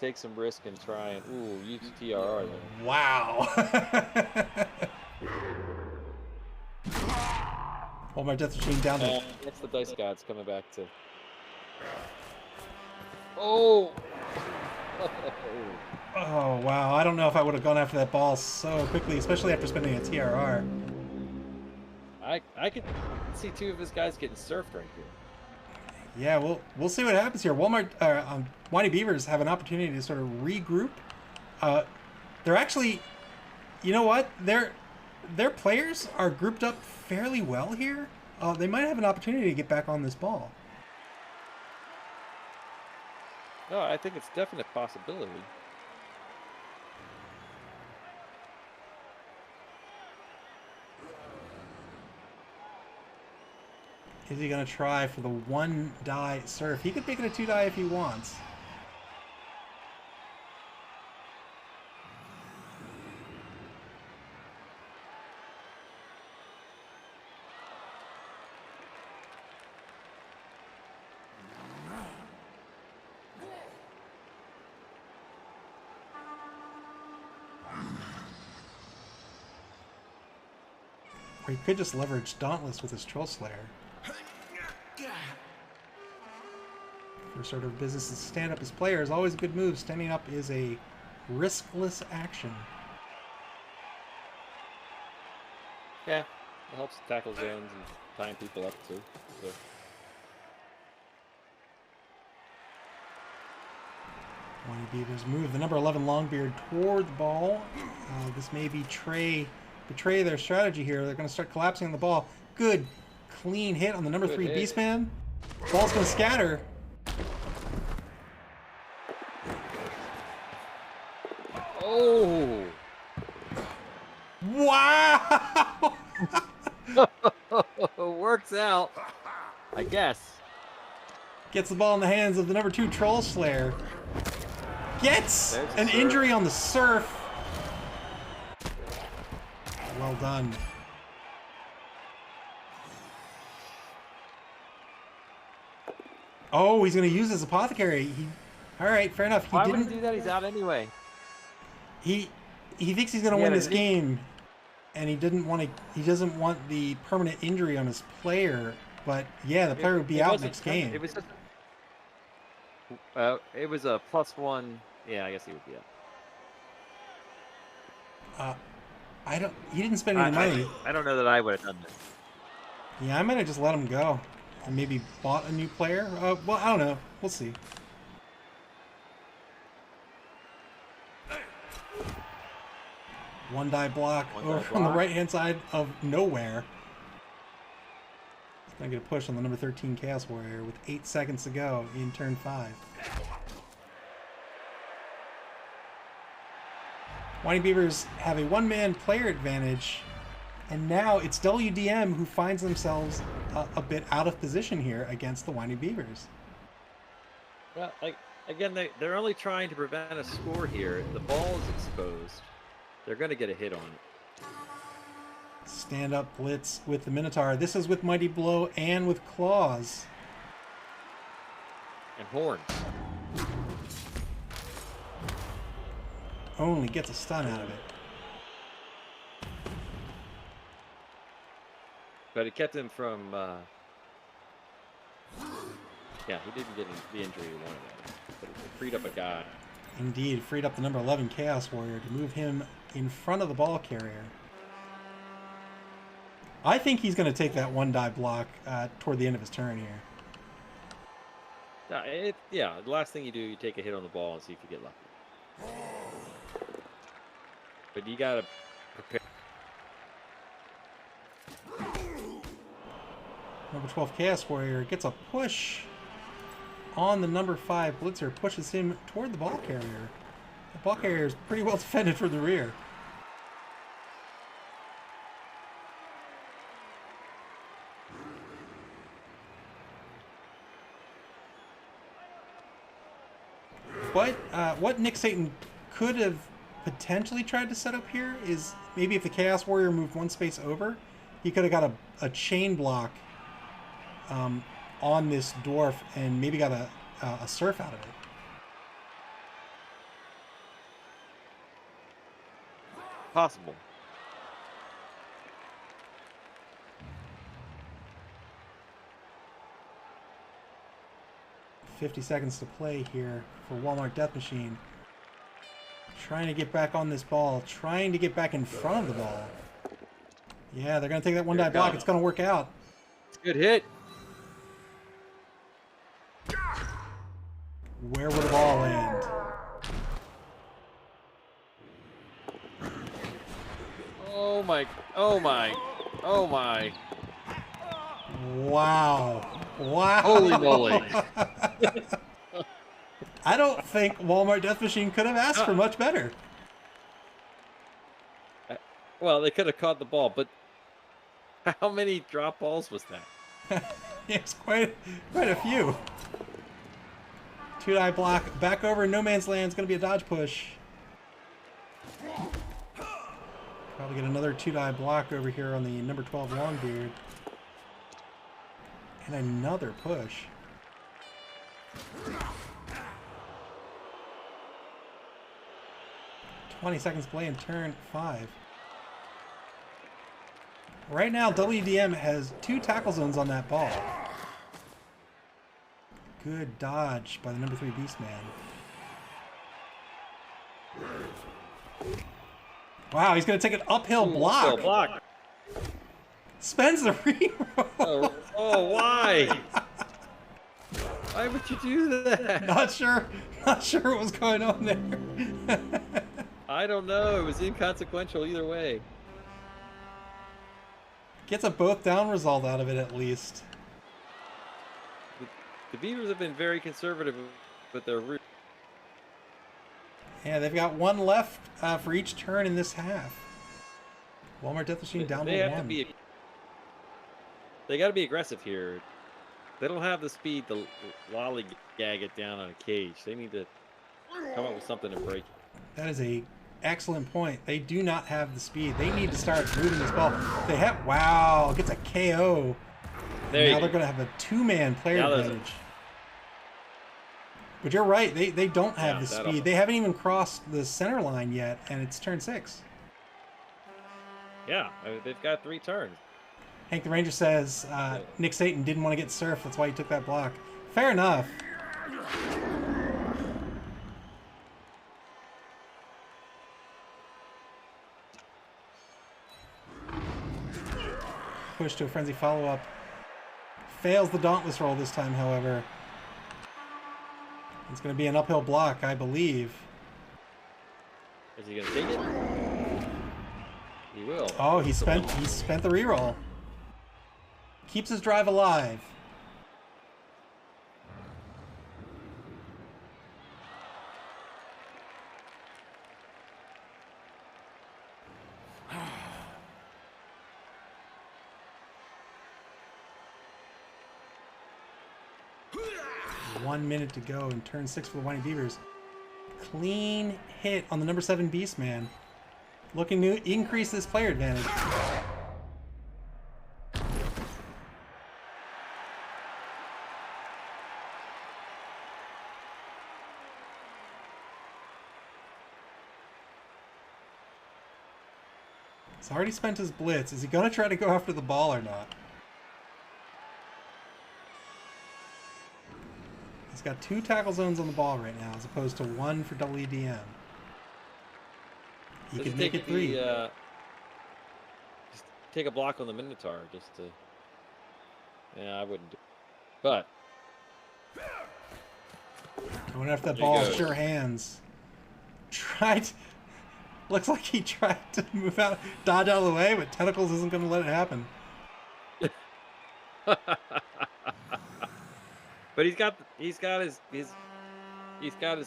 take some risk and try and use TRR there. Wow. Walmart Death Machine down there. That's the Dice Gods coming back to. Oh! Oh, wow. I don't know if I would have gone after that ball so quickly, especially after spending a TRR. I could see 2 of his guys getting surfed right here. Yeah, we'll see what happens here. Winey Bevers have an opportunity to sort of regroup. They're actually, you know what? Their players are grouped up fairly well here. They might have an opportunity to get back on this ball. No, I think it's definitely a possibility. Is he going to try for the 1-die surf? He could make it a 2-die if he wants. Or he could just leverage Dauntless with his Troll Slayer. First order of business is stand up as player is always a good move. Standing up is a riskless action. Yeah, it helps tackle zones and tying people up too. So. Winey Bevers move the number 11 Longbeard toward the ball. This may betray their strategy here. They're going to start collapsing on the ball. Good, clean hit on the number 3 Beastman. Ball's going to scatter. Oh! Wow! Works out, I guess. Gets the ball in the hands of the number 2 Troll Slayer. Gets an injury on the surf. Well done. Oh, he's going to use his Apothecary. All right, fair enough. Why would he do that? He's out anyway. He thinks he's gonna win this game, and he doesn't want the permanent injury on his player. But yeah, the player would be out next game. It was just, it was a +1. Yeah, I guess he would be out. He didn't spend any money. I don't know that I would have done this. Yeah, I might have just let him go and maybe bought a new player. Well, I don't know. We'll see. One die block over on the right-hand side of nowhere. He's going to get a push on the number 13 Chaos Warrior with 8 seconds to go in turn 5. Winey Bevers have a one-man player advantage, and now it's WDM who finds themselves a bit out of position here against the Winey Bevers. Well, again, they're only trying to prevent a score here. The ball is exposed. They're going to get a hit on it. Stand up blitz with the Minotaur. This is with Mighty Blow and with Claws. And horns. Only gets a stun out of it. But it kept him from... yeah, he didn't get the injury he wanted. But it freed up a guy. Indeed, freed up the number 11 Chaos Warrior to move him in front of the ball carrier. I think he's going to take that one die block toward the end of his turn here. Yeah, the last thing you do, you take a hit on the ball and see if you get lucky. But you got to prepare. Number 12 Chaos Warrior gets a push on the number 5 Blitzer, pushes him toward the ball carrier. The ball carrier is pretty well defended from the rear. But what Nick Satan could have potentially tried to set up here is maybe if the Chaos Warrior moved one space over, he could have got a chain block on this dwarf and maybe got a surf out of it. Possible. $50 seconds to play here for Walmart Death Machine. Trying to get back on this ball, trying to get back in front of the ball. Yeah, they're going to take that one die block. It's going to work out. It's a good hit. Where will the ball land? Oh my, oh my, oh my. Wow. Wow. Holy moly. I don't think Walmart Death Machine could have asked for much better. Well, they could have caught the ball, but how many drop balls was that? It's quite a few. Two die block, back over no man's land. It's going to be a dodge push. Probably get another two die block over here on the number 12 Longbeard. And another push. $20 seconds play in turn 5. Right now, WDM has 2 tackle zones on that ball. Good dodge by the number 3 Beastman. Wow, he's going to take an uphill block. Spends the reroll. Oh, why? Why would you do that? Not sure what was going on there. I don't know. It was inconsequential either way. Gets a both down result out of it at least. The Beavers have been very conservative with their route. Yeah, they've got one left for each turn in this half. Walmart Death Machine down They to have 1. to be. They got to be aggressive here. They don't have the speed to lollygag it down on a cage. They need to come up with something to break it. That is a excellent point. They do not have the speed. They need to start moving this ball. They have, wow, gets a KO. Now they're going to have a 2-man player advantage. But you're right. They don't have Yeah, the that'll- speed. They haven't even crossed the center line yet, and it's turn 6. Yeah, I mean, they've got 3 turns. Hank the Ranger says Nick Saban didn't want to get surfed. That's why he took that block. Fair enough. Push to a frenzy follow-up. Fails the dauntless roll this time, however. It's going to be an uphill block, I believe. Is he gonna take it? He will. Oh, he spent the reroll. Keeps his drive alive. One minute to go in turn 6 for the Winey Bevers. Clean hit on the number 7 Beastman. Looking to increase this player advantage. He's already spent his blitz. Is he going to try to go after the ball or not? He's got 2 tackle zones on the ball right now, as opposed to 1 for WDM. He Does could it make take it 3. just take a block on the Minotaur just to. Yeah, I wouldn't do. But I wonder if that There he ball goes. sure hands. Tried. Looks like he tried to move out, dodge out of the way, but Tentacles isn't going to let it happen. but he's got his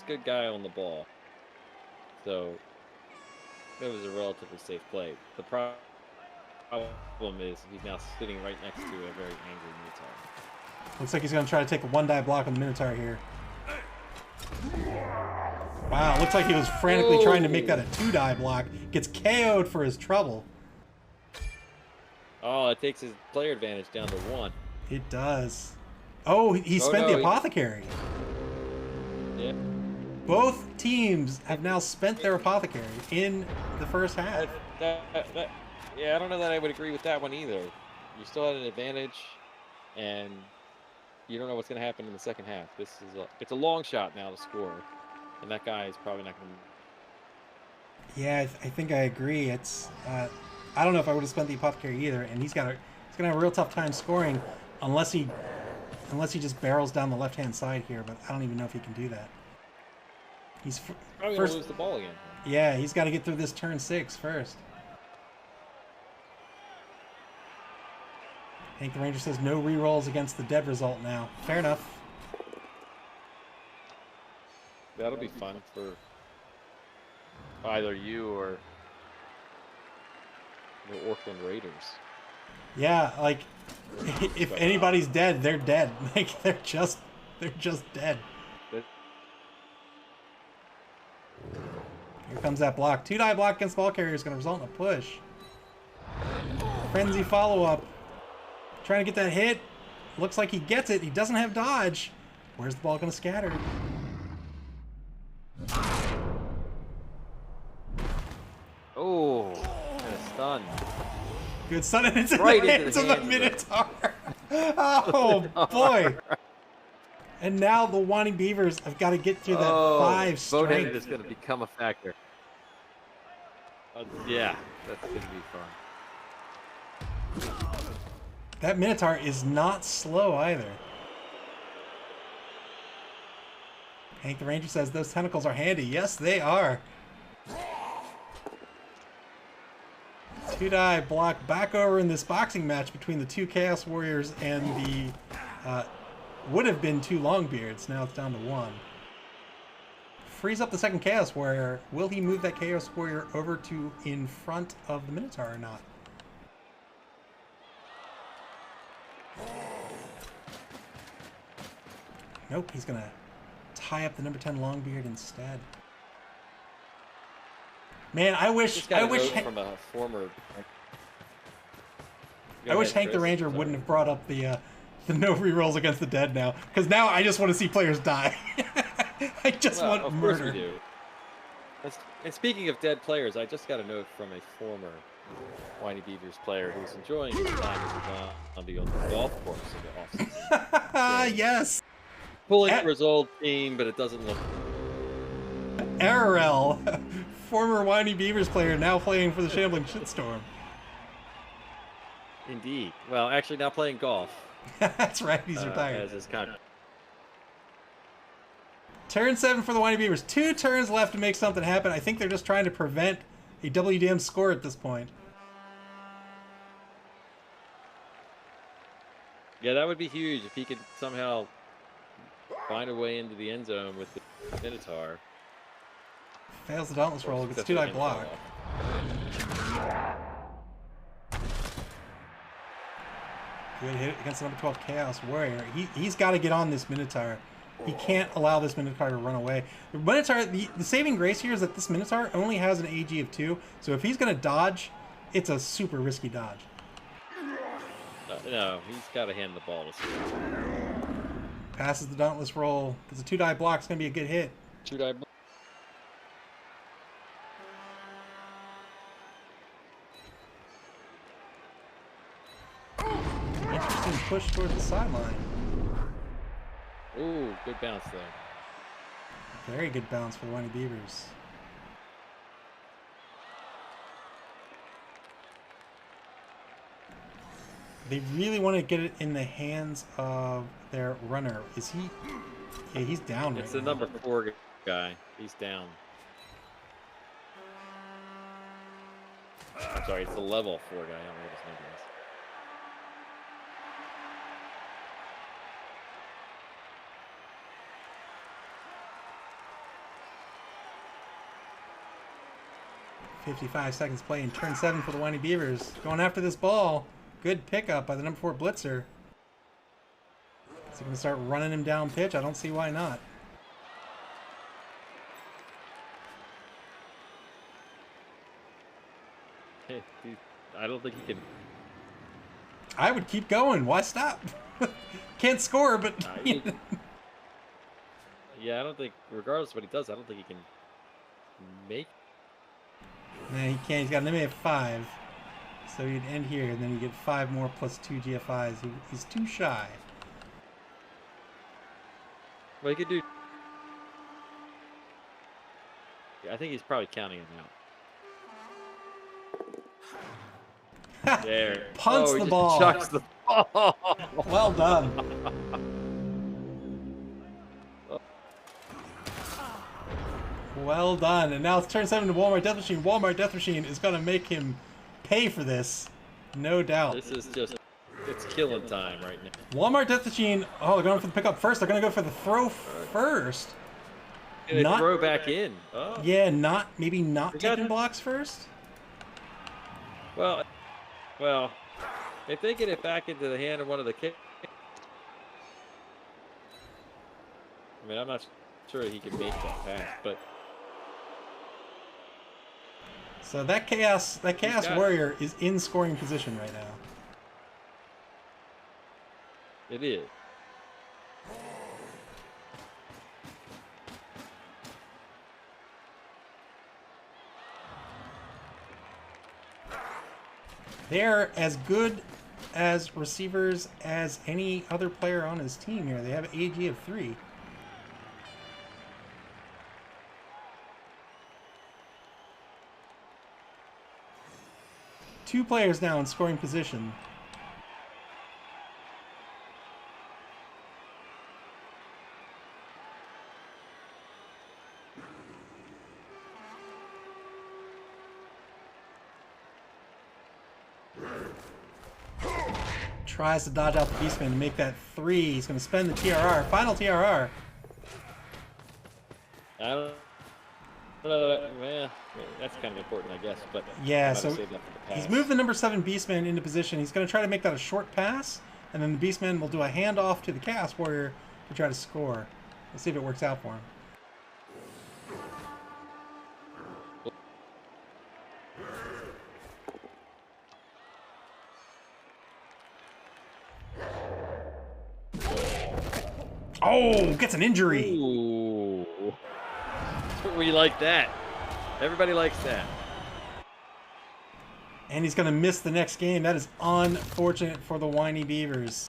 good guy on the ball. So it was a relatively safe play. The problem is he's now sitting right next to a very angry Minotaur. Looks like he's going to try to take a 1-die block on the Minotaur here. Wow, looks like he was frantically trying to make that a 2-die block. Gets KO'd for his trouble. Oh, it takes his player advantage down to 1. It does. Oh, he spent the Apothecary. Yeah. Both teams have now spent their Apothecary in the first half. Yeah, I don't know that I would agree with that one either. You still had an advantage, and you don't know what's going to happen in the second half. It's a long shot now to score, and that guy is probably not going to. Yeah, I think I agree. It's I don't know if I would have spent the Apothecary either, and he's gonna have a real tough time scoring unless he just barrels down the left-hand side here. But I don't even know if he can do that. He's Probably going to lose the ball again. Yeah, he's got to get through this turn 6 first. Hank the Ranger says no re-rolls against the dead result now. Fair enough. That'll be fun for either you or the Auckland Raiders. Yeah, like if anybody's dead, they're dead. Like they're just dead. Here comes that block. 2-die block against ball carrier is going to result in a push. Frenzy follow-up. Trying to get that hit. Looks like he gets it. He doesn't have dodge. Where's the ball going to scatter? Oh, and a stun. Good stun, and it's in Right the into hands the of the hands of Minotaur. Oh, boy. And now the Winey Bevers have got to get through that 5 Boneheaded strength. is going to become a factor. Yeah, that's going to be fun. That Minotaur is not slow either. Hank the Ranger says those tentacles are handy. Yes, they are. 2-die block back over in this boxing match between the 2 Chaos Warriors and the would have been 2 Longbeards. Now it's down to 1. Frees up the second Chaos Warrior. Will he move that Chaos Warrior over to in front of the Minotaur or not? Nope, he's gonna tie up the number 10 Longbeard instead. Man, I wish from a former. I wish Hank the Ranger wouldn't have brought up the no rerolls against the dead now, because now I just want to see players die. I just Well, want of course we murder. do. And speaking of dead players, I just got a note from a former Winey Beavers player who's enjoying his time as a zombie on the golf course in the offseason. Yes. Pulling Eh. for his old team, but it doesn't look. Arrel, former Winey Beavers player, now playing for the Shambling Shitstorm. Indeed. Well, actually, now playing golf. That's right, he's retired. As his contract. Turn 7 for the Winey Beavers. 2 turns left to make something happen. I think they're just trying to prevent a WDM score at this point. Yeah, that would be huge if he could somehow find a way into the end zone with the Minotaur. Fails the Dauntless roll, gets 2-die block. Good hit against the number 12 Chaos Warrior. He's got to get on this Minotaur. He can't allow this Minotaur to run away. The Minotaur, the saving grace here is that this Minotaur only has an AG of 2, so if he's going to dodge, it's a super risky dodge. No, he's got to hand the ball to Steve. Passes the Dauntless roll. It's a 2-die block. It's going to be a good hit. 2-die block. Interesting push towards the sideline. Ooh, good bounce there. Very good bounce for the Winey Beavers. They really want to get it in the hands of their runner. Is he? Yeah, he's down right It's the now. number 4 guy. He's down. I'm sorry, it's the level 4 guy. I don't know what his name is. .55 seconds play in turn 7 for the Winey Beavers. Going after this ball. Good pickup by the number 4 blitzer. Is he going to start running him down pitch? I don't see why not. Hey, I don't think he can. I would keep going. Why stop? Can't score, but... Yeah, I don't think, regardless of what he does, I don't think he can make. No, he can't. He's got an MA of 5. So he'd end here, and then you get 5 more plus 2 GFIs. He's too shy. Well, he could do. Yeah, I think he's probably counting him out. There. Punts he the just ball. Chucks the ball. Well done. Well done. And now it's turn 7 to Walmart Death Machine. Walmart Death Machine is going to make him pay for this. No doubt. This is just, it's killing time right now. Walmart Death Machine. Oh, they're going for the pickup first. They're going to go for the throw first. And they Not- throw back in. Oh. Yeah, maybe not We got taking it. blocks first. Well, if they get it back into the hand of one of the kids, I mean, I'm not sure he can make that pass, but So that Chaos got it. Warrior is in scoring position right now. it is. They're as good as receivers as any other player on his team here. They have an AG of 3. Two players now in scoring position. Tries to dodge out the Beastman to make that 3. He's going to spend the TRR. Final TRR. I don't know. Well, that's kind of important, I guess. But Yeah, I'm gonna so save that for the he's pass. moved the number 7 Beastman into position. He's going to try to make that a short pass, and then the Beastman will do a handoff to the Chaos Warrior to try to score. Let's see if it works out for him. Oh, gets an injury. Ooh, go. We like that. Everybody likes that. And he's going to miss the next game. That is unfortunate for the Winey Bevers.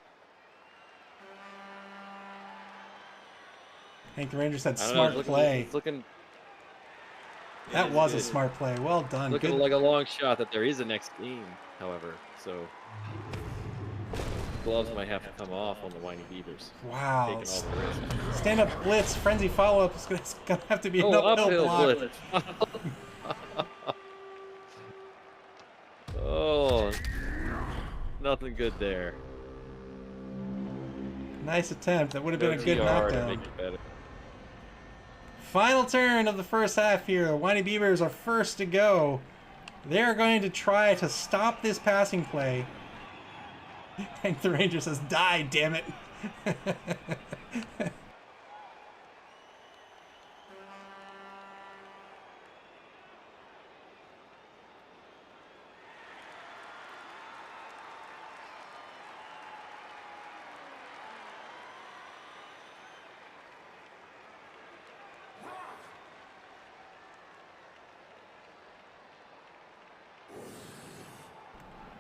Hank the Rangers had smart play. It's looking. That was a smart play. Well done. Looking Good. like a long shot that there is a next game, however. So gloves might have to come off on the Winey Beavers. Wow. Taking all the risk. Stand up blitz, frenzy follow up is going to have to be an uphill block. blitz. Oh, nothing good there. Nice attempt. That would have been a good TR to knockdown. make it better. Final turn of the first half here. The Winey Beavers are first to go. They're going to try to stop this passing play. Hank the Ranger says, die, damn it.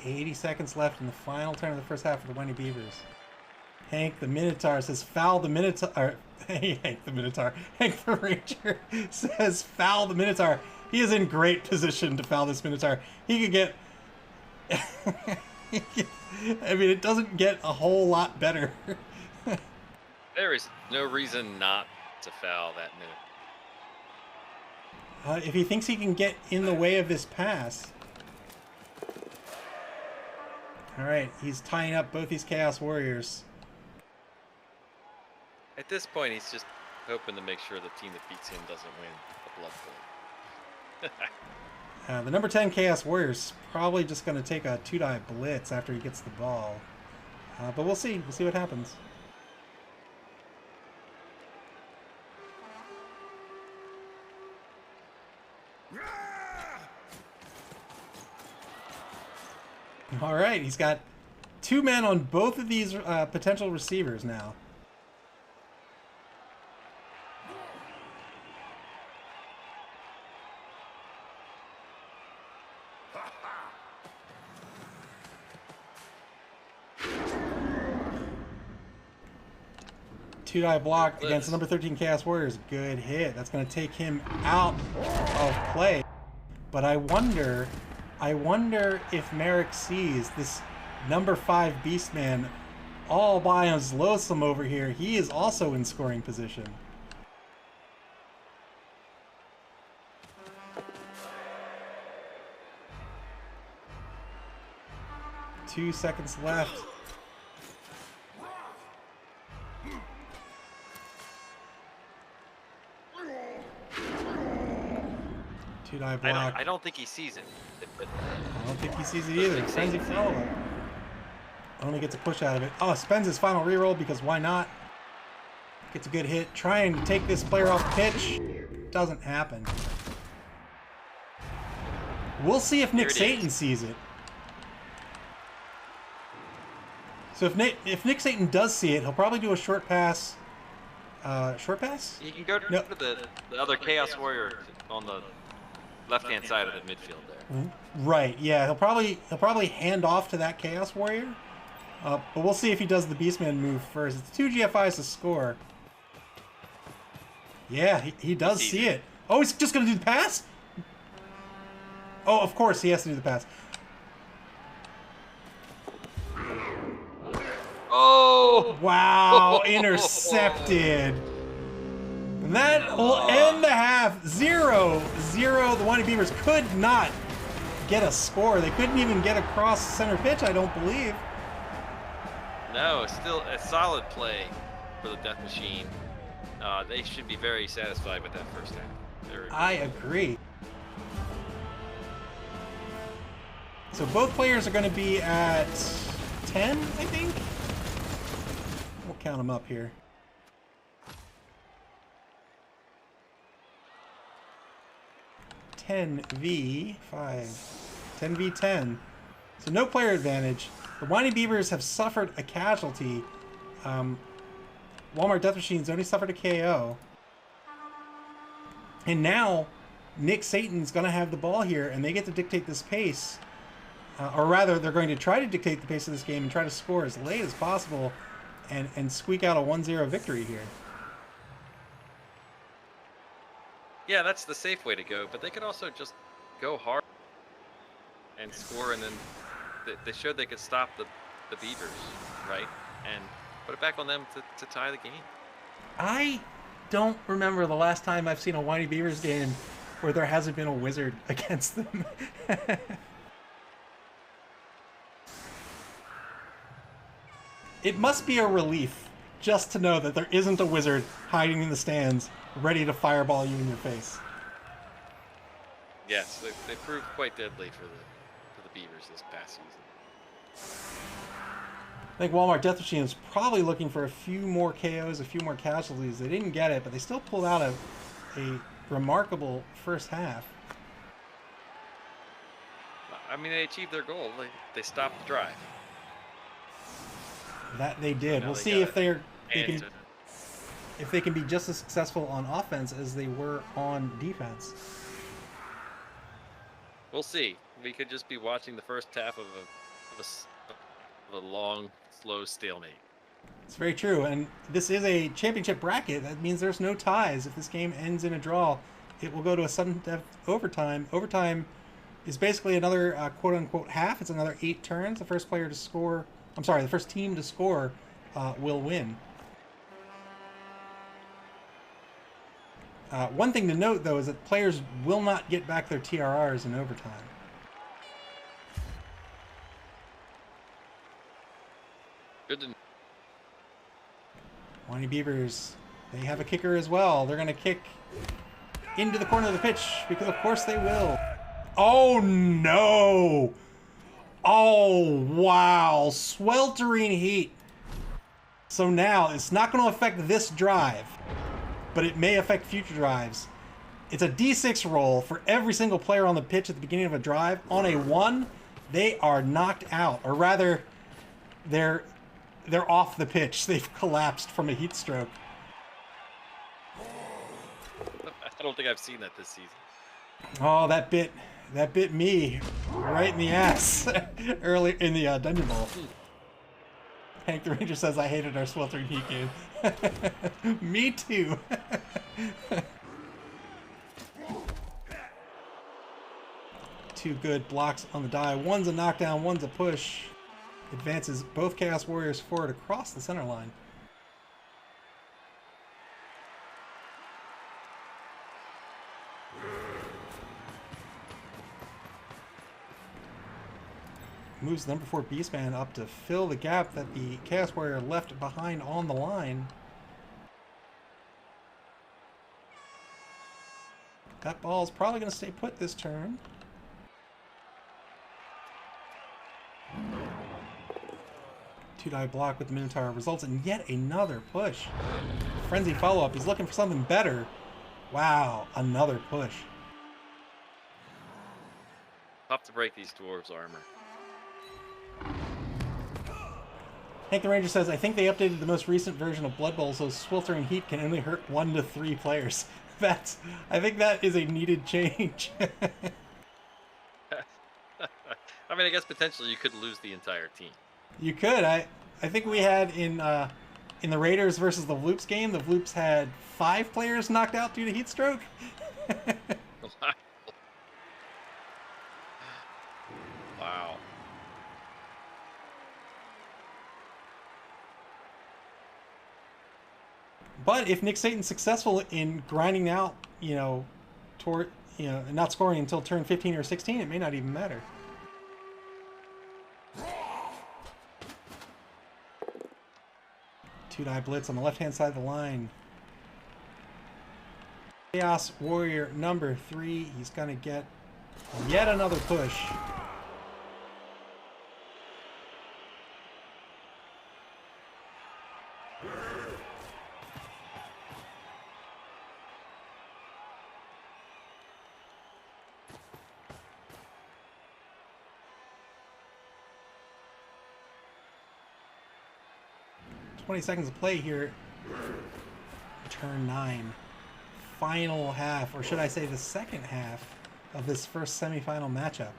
80 seconds left in the final turn of the first half for the Winey Bevers. Hank the Minotaur says foul the Minotaur. Hank the Minotaur. Hank the Ranger says foul the Minotaur. He is in great position to foul this Minotaur. He could get... I mean, it doesn't get a whole lot better. There is no reason not to foul that minute. If he thinks he can get in the way of this pass. All right, he's tying up both these Chaos Warriors. At this point, he's just hoping to make sure the team that beats him doesn't win a blood bowl. The number 10 Chaos Warriors probably just going to take a 2-die blitz after he gets the ball. But we'll see. We'll see what happens. All right, he's got 2 men on both of these potential receivers now. Two-die block against the number 13 Chaos Warriors. Good hit. That's going to take him out of play. But I wonder if Merrick sees this number 5 Beastman all by his lonesome over here. He is also in scoring position. Two seconds left. Two-die block. I don't think he sees it. I don't think he sees it either. Frenzy follow-up. Only gets a push out of it. Oh, spends his final reroll because why not? Gets a good hit. Trying to take this player off pitch. Doesn't happen. We'll see if Nick Satan sees it. So if Nick Satan does see it, he'll probably do a short pass. Short pass? You can go to the other Chaos Warrior on the left-hand side of the midfield there. Right. Yeah. He'll probably hand off to that Chaos Warrior. But we'll see if he does the Beastman move first. It's 2 GFIs to score. Yeah, he does see it. Oh, he's just going to do the pass? Oh, of course he has to do the pass. Oh! Wow, intercepted. That will end the half. 0-0. The Winey Beavers could not get a score. They couldn't even get across center pitch, I don't believe. No, still a solid play for the Death Machine. They should be very satisfied with that first half. I agree. So both players are going to be at 10, I think. We'll count them up here. (10v5), 10v10. So no player advantage. The Winey Beavers have suffered a casualty. Walmart Death Machines only suffered a KO. And now Nick Satan's going to have the ball here, and they get to dictate this pace. Or rather, they're going to try to dictate the pace of this game and try to score as late as possible and squeak out a 1-0 victory here. Yeah, that's the safe way to go, but they could also just go hard and score, and then they showed they could stop the Bevers, right? And put it back on them to tie the game. I don't remember the last time I've seen a Winey Bevers game where there hasn't been a wizard against them. It must be a relief just to know that there isn't a wizard hiding in the stands ready to fireball you in your face. Yes, they proved quite deadly for the Bevers this past season. I think Walmart Death Machine is probably looking for a few more KOs, a few more casualties. They didn't get it, but they still pulled out a remarkable first half. I mean, they achieved their goal. They stopped the drive. That they did. We'll see if they can be just as successful on offense as they were on defense. We'll see. We could just be watching the first half of a long, slow stalemate. It's very true, and this is a championship bracket. That means there's no ties. If this game ends in a draw, it will go to a sudden death overtime. Overtime is basically another quote-unquote half. It's another 8 turns. The first player to score... I'm sorry, the first team to score will win. One thing to note, though, is that players will not get back their TRRs in overtime. Good to Winey Bevers, they have a kicker as well. They're going to kick into the corner of the pitch because, of course, they will. Oh, no! Oh, wow. Sweltering heat. So now, it's not going to affect this drive, but it may affect future drives. It's a D6 roll for every single player on the pitch at the beginning of a drive. On a 1, they are knocked out. Or rather, they're off the pitch. They've collapsed from a heat stroke. I don't think I've seen that this season. Oh, that bit me right in the ass early in the Dungeon Bowl. Hank the Ranger says, I hated our sweltering heat game. Me too. Two good blocks on the die. One's a knockdown, one's a push. Advances both Chaos Warriors forward across the center line. Moves the number 4 Beastman up to fill the gap that the Chaos Warrior left behind on the line. That ball's probably going to stay put this turn. Two-die block with the Minotaur results in yet another push. Frenzy follow-up. He's looking for something better. Wow, another push. Tough to break these dwarves' armor. Hank the Ranger says, I think they updated the most recent version of Blood Bowl so sweltering heat can only hurt 1 to 3 players. I think that is a needed change. I mean, I guess potentially you could lose the entire team. You could. I think we had in the Raiders versus the Vloops game, the Vloops had 5 players knocked out due to heat stroke. Wow. But if Nick Satan's successful in grinding out, toward, not scoring until turn 15 or 16, it may not even matter. Two-die blitz on the left-hand side of the line. Chaos Warrior number 3. He's going to get yet another push. ...20 seconds of play here. Turn 9. final half, or should I say the second half of this first semifinal matchup.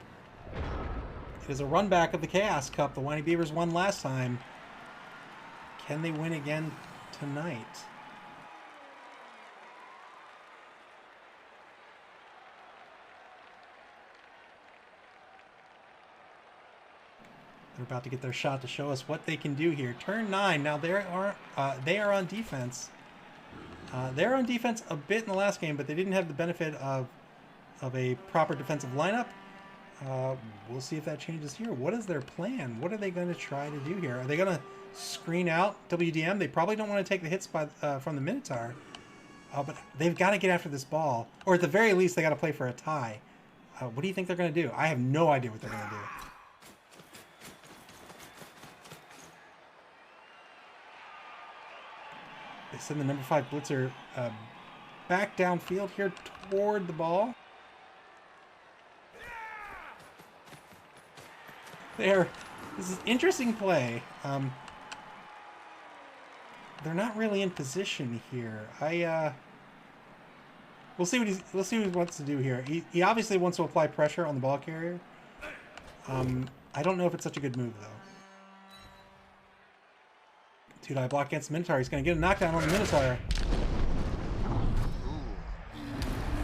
It is a run back of the Chaos Cup. The Winey Bevers won last time. Can they win again tonight? They're about to get their shot to show us what they can do here. Turn 9. Now they are on defense. They're on defense a bit in the last game, but they didn't have the benefit of a proper defensive lineup. We'll see if that changes here. What is their plan? What are they going to try to do here? Are they going to screen out WDM? They probably don't want to take the hits from the Minotaur. But they've got to get after this ball. Or at the very least, they got to play for a tie. What do you think they're going to do? I have no idea what they're going to do. They send the number 5 blitzer back downfield here toward the ball. This is interesting play. They're not really in position here. We'll see what he wants to do here. He obviously wants to apply pressure on the ball carrier. I don't know if it's such a good move though. 2-die block against the Minotaur. He's going to get a knockdown on the Minotaur.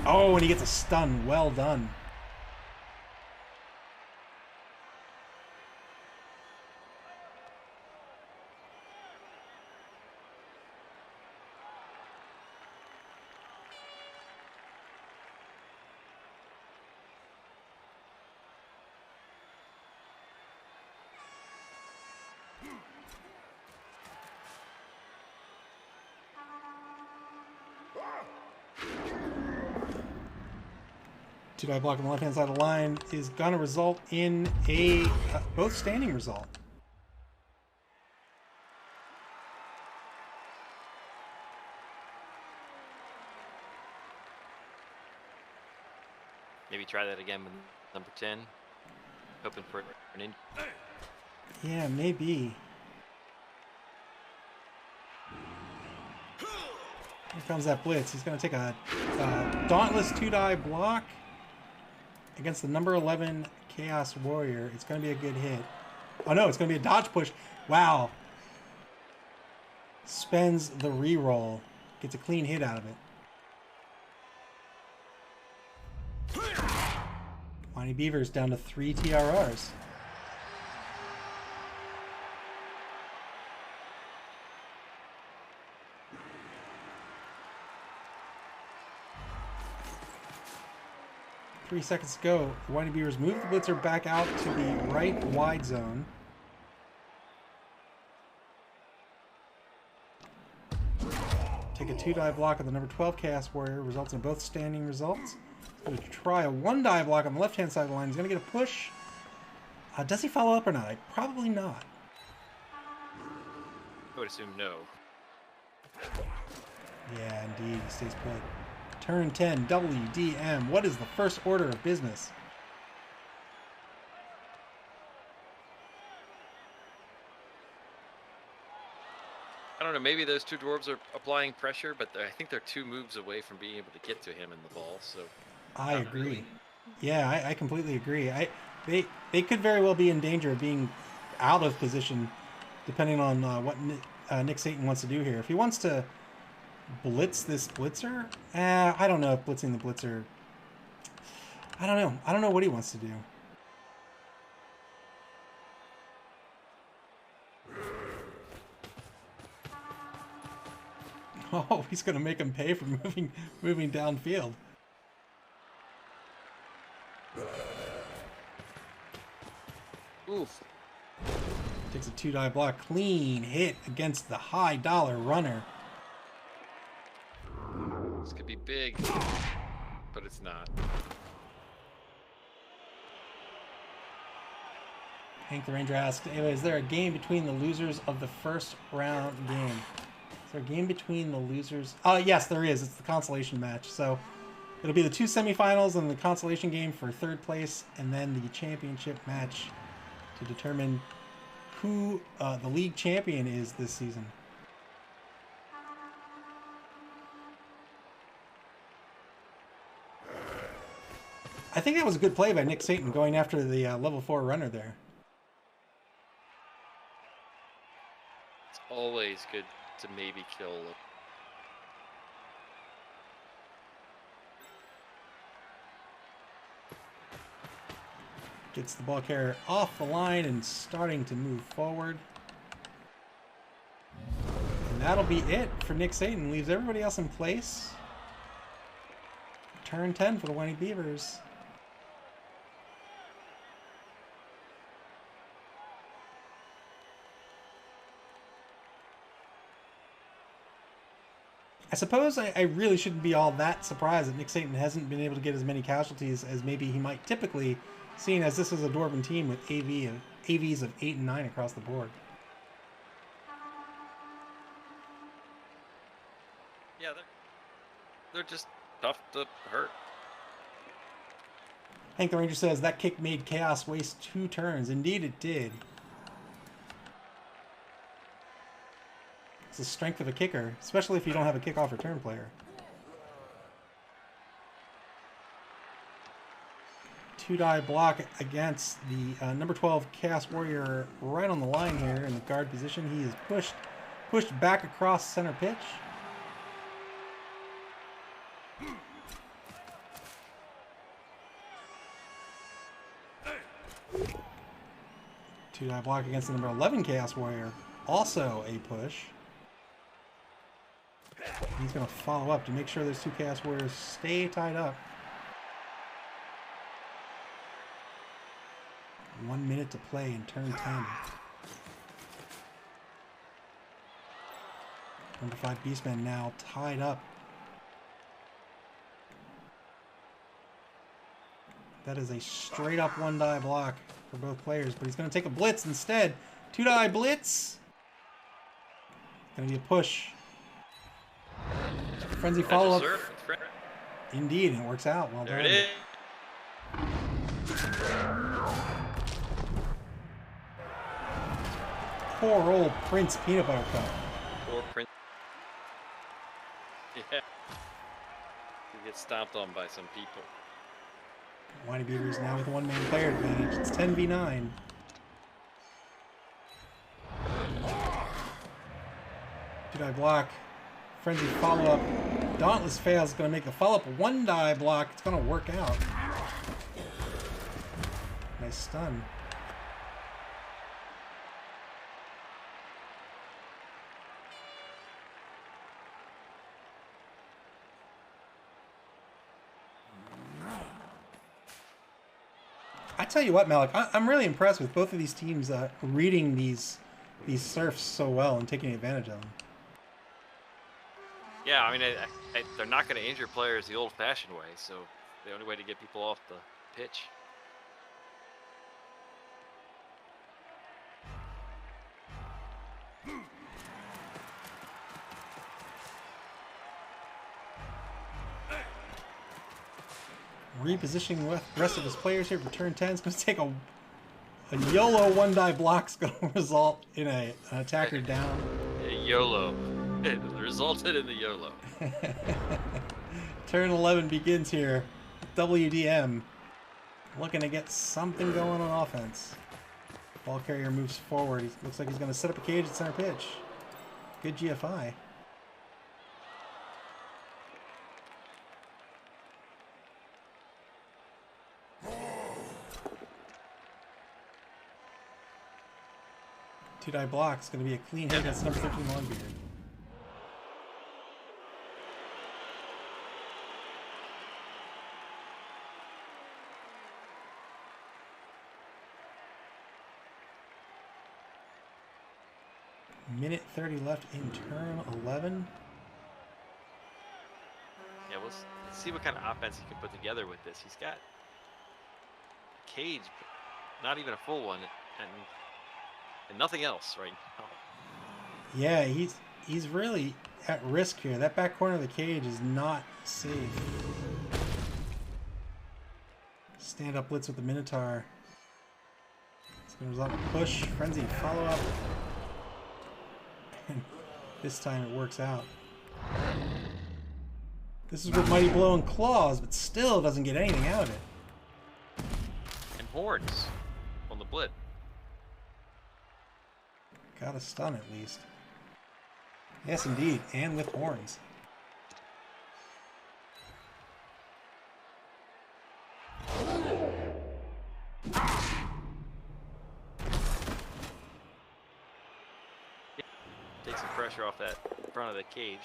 Oh, and he gets a stun. Well done. Two-die block on the left-hand side of the line is going to result in a both standing result. Maybe try that again with number 10. Hoping for an in. Yeah, maybe. Here comes that blitz. He's going to take a dauntless 2-die block against the number 11 Chaos Warrior. It's going to be a good hit. Oh no, it's going to be a dodge push. Wow. Spends the reroll. Gets a clean hit out of it. Winey Bevers down to 3 TRRs. Three seconds to go. The Winey Bevers move the blitzer back out to the right wide zone. Take a 2-die block on the number 12 Chaos Warrior. Results in both standing results. He's going to try a 1-die block on the left-hand side of the line. He's going to get a push. Does he follow up or not? Probably not. I would assume no. Yeah, indeed. He stays put. Turn 10, WDM. What is the first order of business? I don't know, maybe those two dwarves are applying pressure, but I think they're 2 moves away from being able to get to him in the ball, so... I agree. Really. Yeah, I completely agree. They could very well be in danger of being out of position, depending on what Nick Satan wants to do here. If he wants to blitz this blitzer, I don't know if blitzing the blitzer. I don't know. I don't know what he wants to do. Oh, he's going to make him pay for moving downfield. Oof. Takes a 2-die block. Clean hit against the high dollar runner. This could be big, but it's not. Hank the Ranger asks, is there a game between the losers of the first round game? Is there a game between the losers? Yes, there is. It's the consolation match. So it'll be the 2 semifinals and the consolation game for 3rd place, and then the championship match to determine who the league champion is this season. I think that was a good play by Nick Satan going after the level 4 runner there. It's always good to maybe kill. Gets the ball carrier off the line and starting to move forward. And that'll be it for Nick Satan. Leaves everybody else in place. Turn 10 for the Winey Bevers. I suppose I really shouldn't be all that surprised that Nick Satan hasn't been able to get as many casualties as maybe he might typically, seeing as this is a Dwarven team with AVs of 8 and 9 across the board. Yeah, they're just tough to hurt. Hank the Ranger says that kick made Chaos waste 2 turns. Indeed it did. It's the strength of a kicker, especially if you don't have a kickoff return player. 2-die block against the number 12 Chaos Warrior right on the line here in the guard position. He is pushed back across center pitch. Two-die block against the number 11 Chaos Warrior. Also a push. He's going to follow up to make sure those 2 Chaos Warriors stay tied up. 1 minute to play in turn 10. Number 5 Beastmen now tied up. That is a straight up 1-die block for both players, but he's going to take a blitz instead. 2-die blitz. Going to be a push. Frenzy follow up. Indeed, and it works out. Well done. There it is. Poor old Prince Peanut Butter Cup. Poor Prince. Yeah. He gets stomped on by some people. Winey Bevers now with a 1-man player advantage. It's 10v9. Two-die block. Frenzy follow-up. Dauntless fails. Going to make a follow-up 1-die block. It's going to work out. Nice stun. I tell you what, Malik, I'm really impressed with both of these teams reading these serfs so well and taking advantage of them. Yeah, I mean, they're not going to injure players the old-fashioned way, so the only way to get people off the pitch. Repositioning the rest of his players here for turn 10. It's going to take a YOLO 1-die block's going to result in an attacker down. A YOLO. It resulted in the YOLO. Turn 11 begins here. WDM looking to get something going on offense. Ball carrier moves forward. He looks like he's going to set up a cage at center pitch. Good GFI. Two-die block. It's going to be a clean hit. That's number 13 Longbeard. Minute 30 left in turn 11. Yeah, let's see what kind of offense he can put together with this. He's got a cage, but not even a full one, and nothing else right now. Yeah, he's really at risk here. That back corner of the cage is not safe. Stand up blitz with the Minotaur. It's going to result in a push. Frenzy follow up. And this time it works out. This is with Mighty Blow and Claws, but still doesn't get anything out of it. horns on the blitz. Got a stun at least. Yes, indeed, and with horns. Take some pressure off that front of the cage.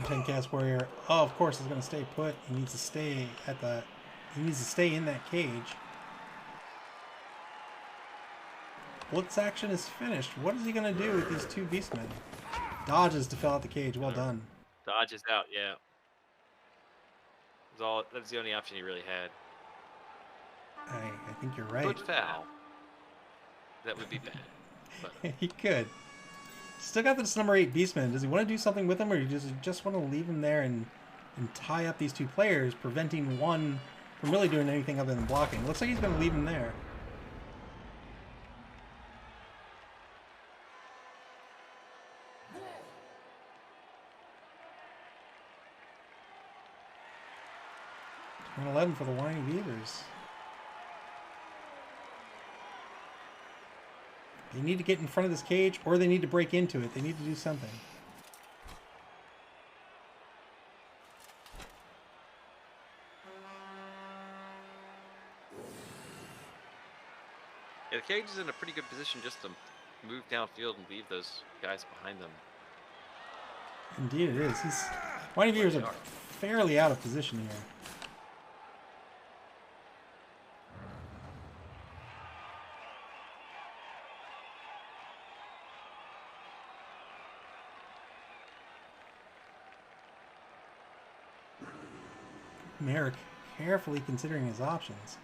Ten cast warrior. Oh, of course, is going to stay put. He needs to stay at the. He needs to stay in that cage. Blitz action is finished. What is he going to do with these two beastmen? Dodges to fill out the cage. Well done. Dodges out, yeah. That's the only option he really had. I think you're right. Good foul. That would be bad. But He could. Still got this number 8 beastman. Does he want to do something with him, or does he just want to leave him there and tie up these two players, preventing one from really doing anything other than blocking? Looks like he's going to leave him there. And 11 for the Winey Bevers. They need to get in front of this cage, or they need to break into it. They need to do something. yeah, the cage is in a pretty good position just to move downfield and leave those guys behind them. Indeed it is. Winey Bevers are fairly out of position here. Merrick carefully considering his options.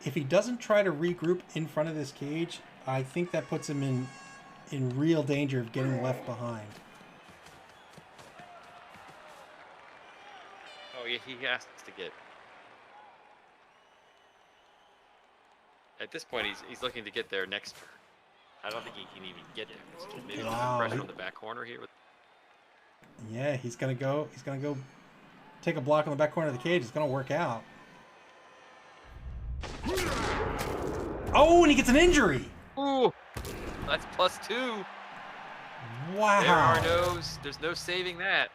If he doesn't try to regroup in front of this cage, I think that puts him in real danger of getting left behind. Oh yeah, he has to get. At this point, he's looking to get there next turn. I don't think he can even get there. Maybe Wow. pressure on the back corner here. Yeah, he's gonna go take a block on the back corner of the cage. It's gonna work out. Oh, and he gets an injury. Ooh, that's +2. Wow. There's no saving that.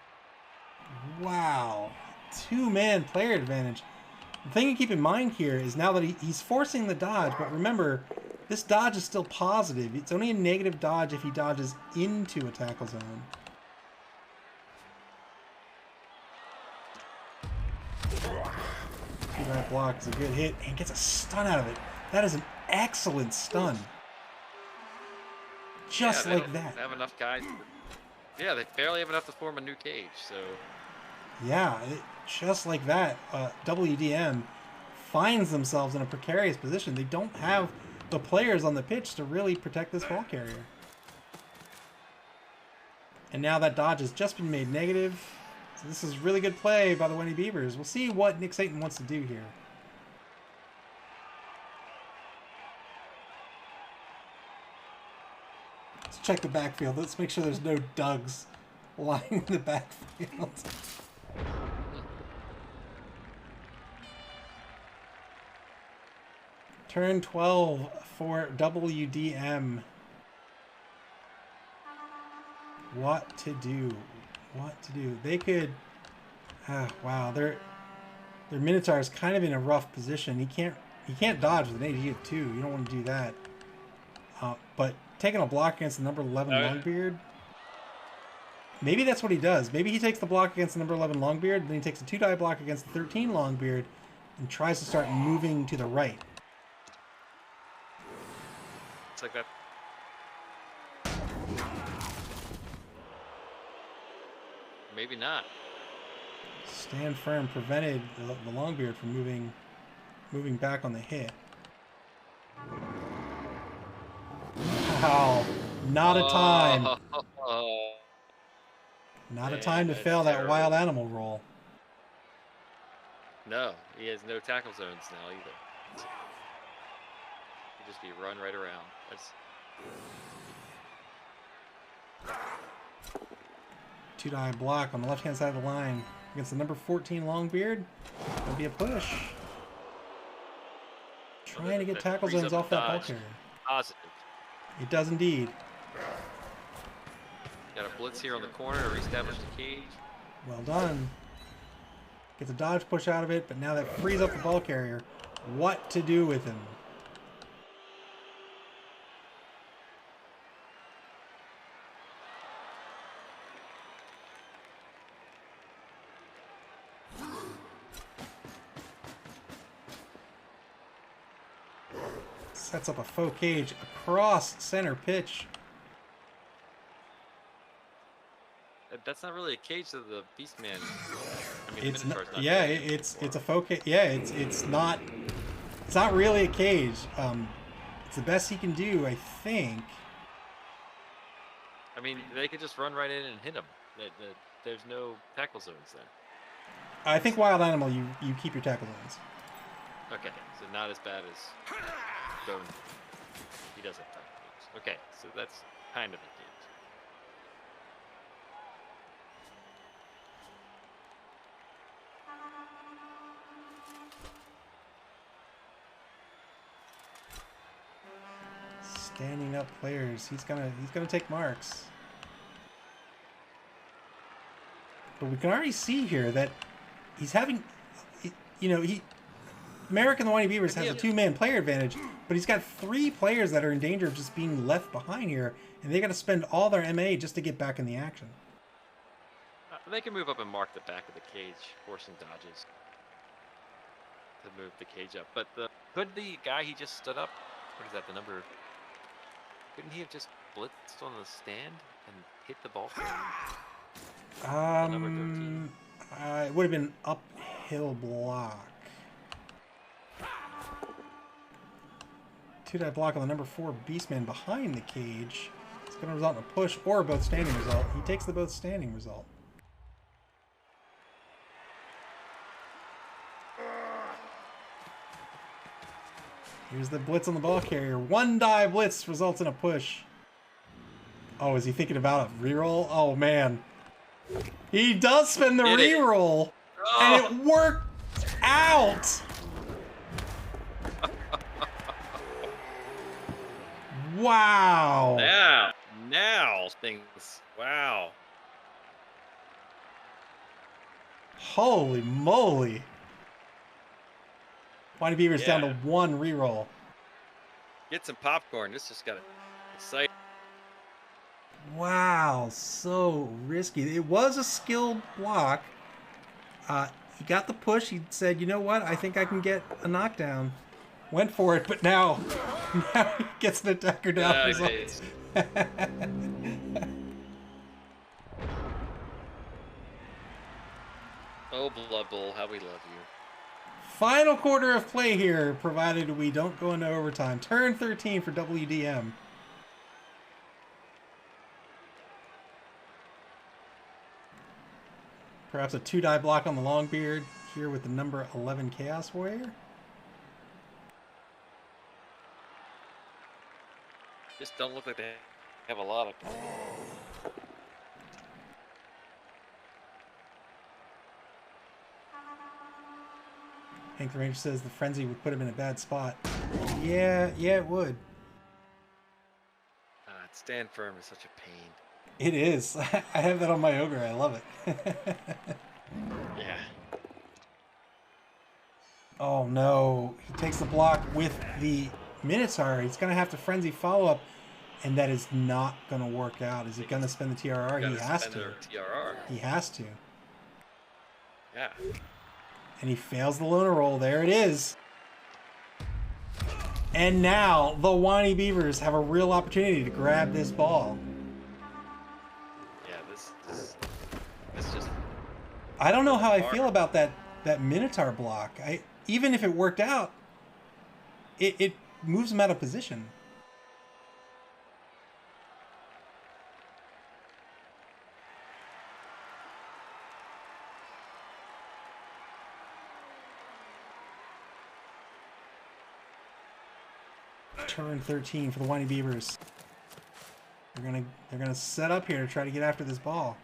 Wow. 2-man player advantage. The thing to keep in mind here is now that he's forcing the dodge, but remember, this dodge is still positive. It's only a negative dodge if he dodges into a tackle zone. That block is a good hit and gets a stun out of it. That is an excellent stun. Just Yeah, like don't that. Have enough guys. Yeah, they barely have enough to form a new cage. So Yeah, just like that, WDM finds themselves in a precarious position. They don't have the players on the pitch to really protect this ball carrier. And now that dodge has just been made negative. So this is really good play by the Winey Bevers. We'll see what Nick Satan wants to do here. Let's check the backfield. Let's make sure there's no Dougs lying in the backfield. Turn 12 for WDM. What to do? What to do? They could. Wow, their Minotaur is kind of in a rough position. He can't dodge with an AG of 2. You don't want to do that. But taking a block against the number 11 Longbeard. Maybe that's what he does. Maybe he takes the block against the number 11 Longbeard, then he takes a 2-die block against the 13 Longbeard, and tries to start moving to the right. it's like that. Maybe not. Stand firm prevented the Longbeard from moving back on the hit. Wow, not a time. Not a time to that's fail that terrible. wild animal roll. No, he has no tackle zones now either. He'd just be run right around. That's Two-die block on the left-hand side of the line against the number 14 Longbeard. That'll be a push. Trying to get tackle zones off that ball carrier. Positive. It does indeed. Got a blitz here on the corner to reestablish the cage. Well done. Gets a dodge push out of it, but now that frees up the ball carrier. What to do with him? Sets up a faux cage across center pitch. That's not really a cage to the Beastman. I mean, It's not, Minotaur's not yeah, really it's a faux cage. Yeah, it's not really a cage. It's the best he can do, I think. I mean, they could just run right in and hit him. There's no tackle zones there. I think wild animal, you keep your tackle zones. Okay, so not as bad as Bone. He does have tackle zones. Okay, so that's kind of a cage. Standing up players. He's gonna take marks. But we can already see here that he's having, Merrick and the Winey Beavers has a two-man player advantage, but he's got 3 players that are in danger of just being left behind here, and they got to spend all their MA just to get back in the action. They can move up and mark the back of the cage, forcing dodges to move the cage up. But could the guy he just stood up, what is that, the number? Couldn't he have just blitzed on the stand and hit the ball? The number 13. It would have been uphill block. Two-die block on the number 4 Beastman behind the cage. It's going to result in a push or a both standing result. He takes the both standing result. Here's the blitz on the ball carrier. One die blitz results in a push. Oh, is he thinking about a reroll? Oh, man. He does spin the reroll. And it worked out. Wow. Now things. Wow. Holy moly. Winey Beavers down to 1 reroll. Get some popcorn. This just got exciting. Wow, so risky. It was a skilled block. He got the push. He said, you know what? I think I can get a knockdown. Went for it, but now he gets an attacker down. Oh, Blood Bowl, how we love you. Final quarter of play here, provided we don't go into overtime. Turn 13 for WDM. Perhaps a 2-die block on the Longbeard here with the number 11 Chaos Warrior. Just don't look like they have a lot of. Hank the Ranger says the frenzy would put him in a bad spot. Yeah, it would. Stand firm is such a pain. It is. I have that on my ogre. I love it. Yeah. Oh no. He takes the block with the Minotaur. He's going to have to frenzy follow-up, and that is not going to work out. Is he going to spend the TRR? He has to. TRR. He has to. Yeah. And he fails the loner roll. There it is. And now the Winey Beavers have a real opportunity to grab this ball. Yeah, this just. I don't know how I feel about that Minotaur block. Even if it worked out, it moves him out of position. Turn 13 for the Winey Beavers. They're gonna set up here to try to get after this ball.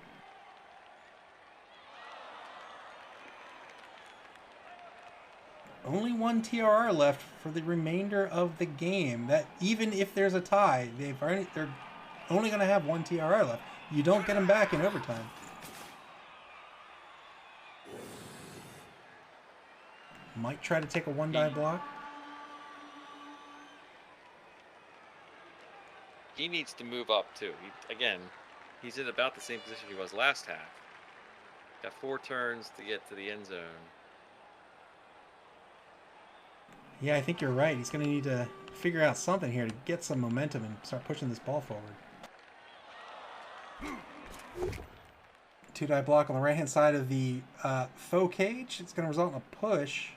only one TRR left for the remainder of the game. That even if there's a tie, they're only going to have one TRR left. You don't get them back in overtime. Might try to take a one-dive block. He needs to move up too. Again, he's in about the same position he was last half. Got 4 turns to get to the end zone. Yeah, I think you're right. He's going to need to figure out something here to get some momentum and start pushing this ball forward. 2-dive block on the right-hand side of the faux cage. It's going to result in a push.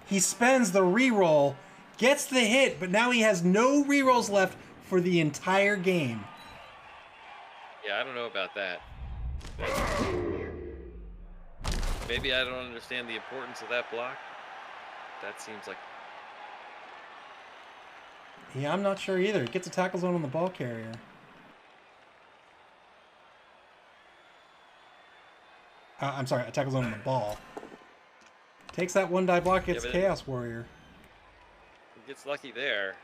He spends the reroll, gets the hit, but now he has no rerolls left for the entire game. Yeah, I don't know about that. Maybe I don't understand the importance of that block. That seems like... Yeah, I'm not sure either. Gets a tackle zone on the ball carrier. I'm sorry, a tackle zone on the ball. Takes that one-dive block, gets Chaos Warrior. He gets lucky there.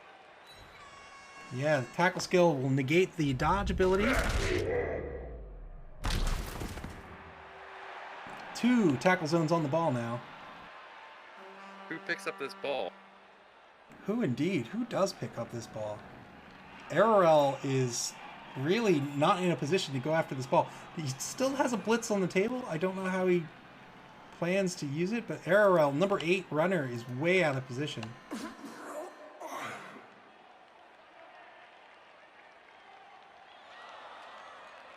Yeah, the tackle skill will negate the dodge ability. 2 tackle zones on the ball now. Who picks up this ball? Who indeed? Who does pick up this ball? Arrel is really not in a position to go after this ball. He still has a blitz on the table. I don't know how he plans to use it, but Arrel, number 8 runner, is way out of position.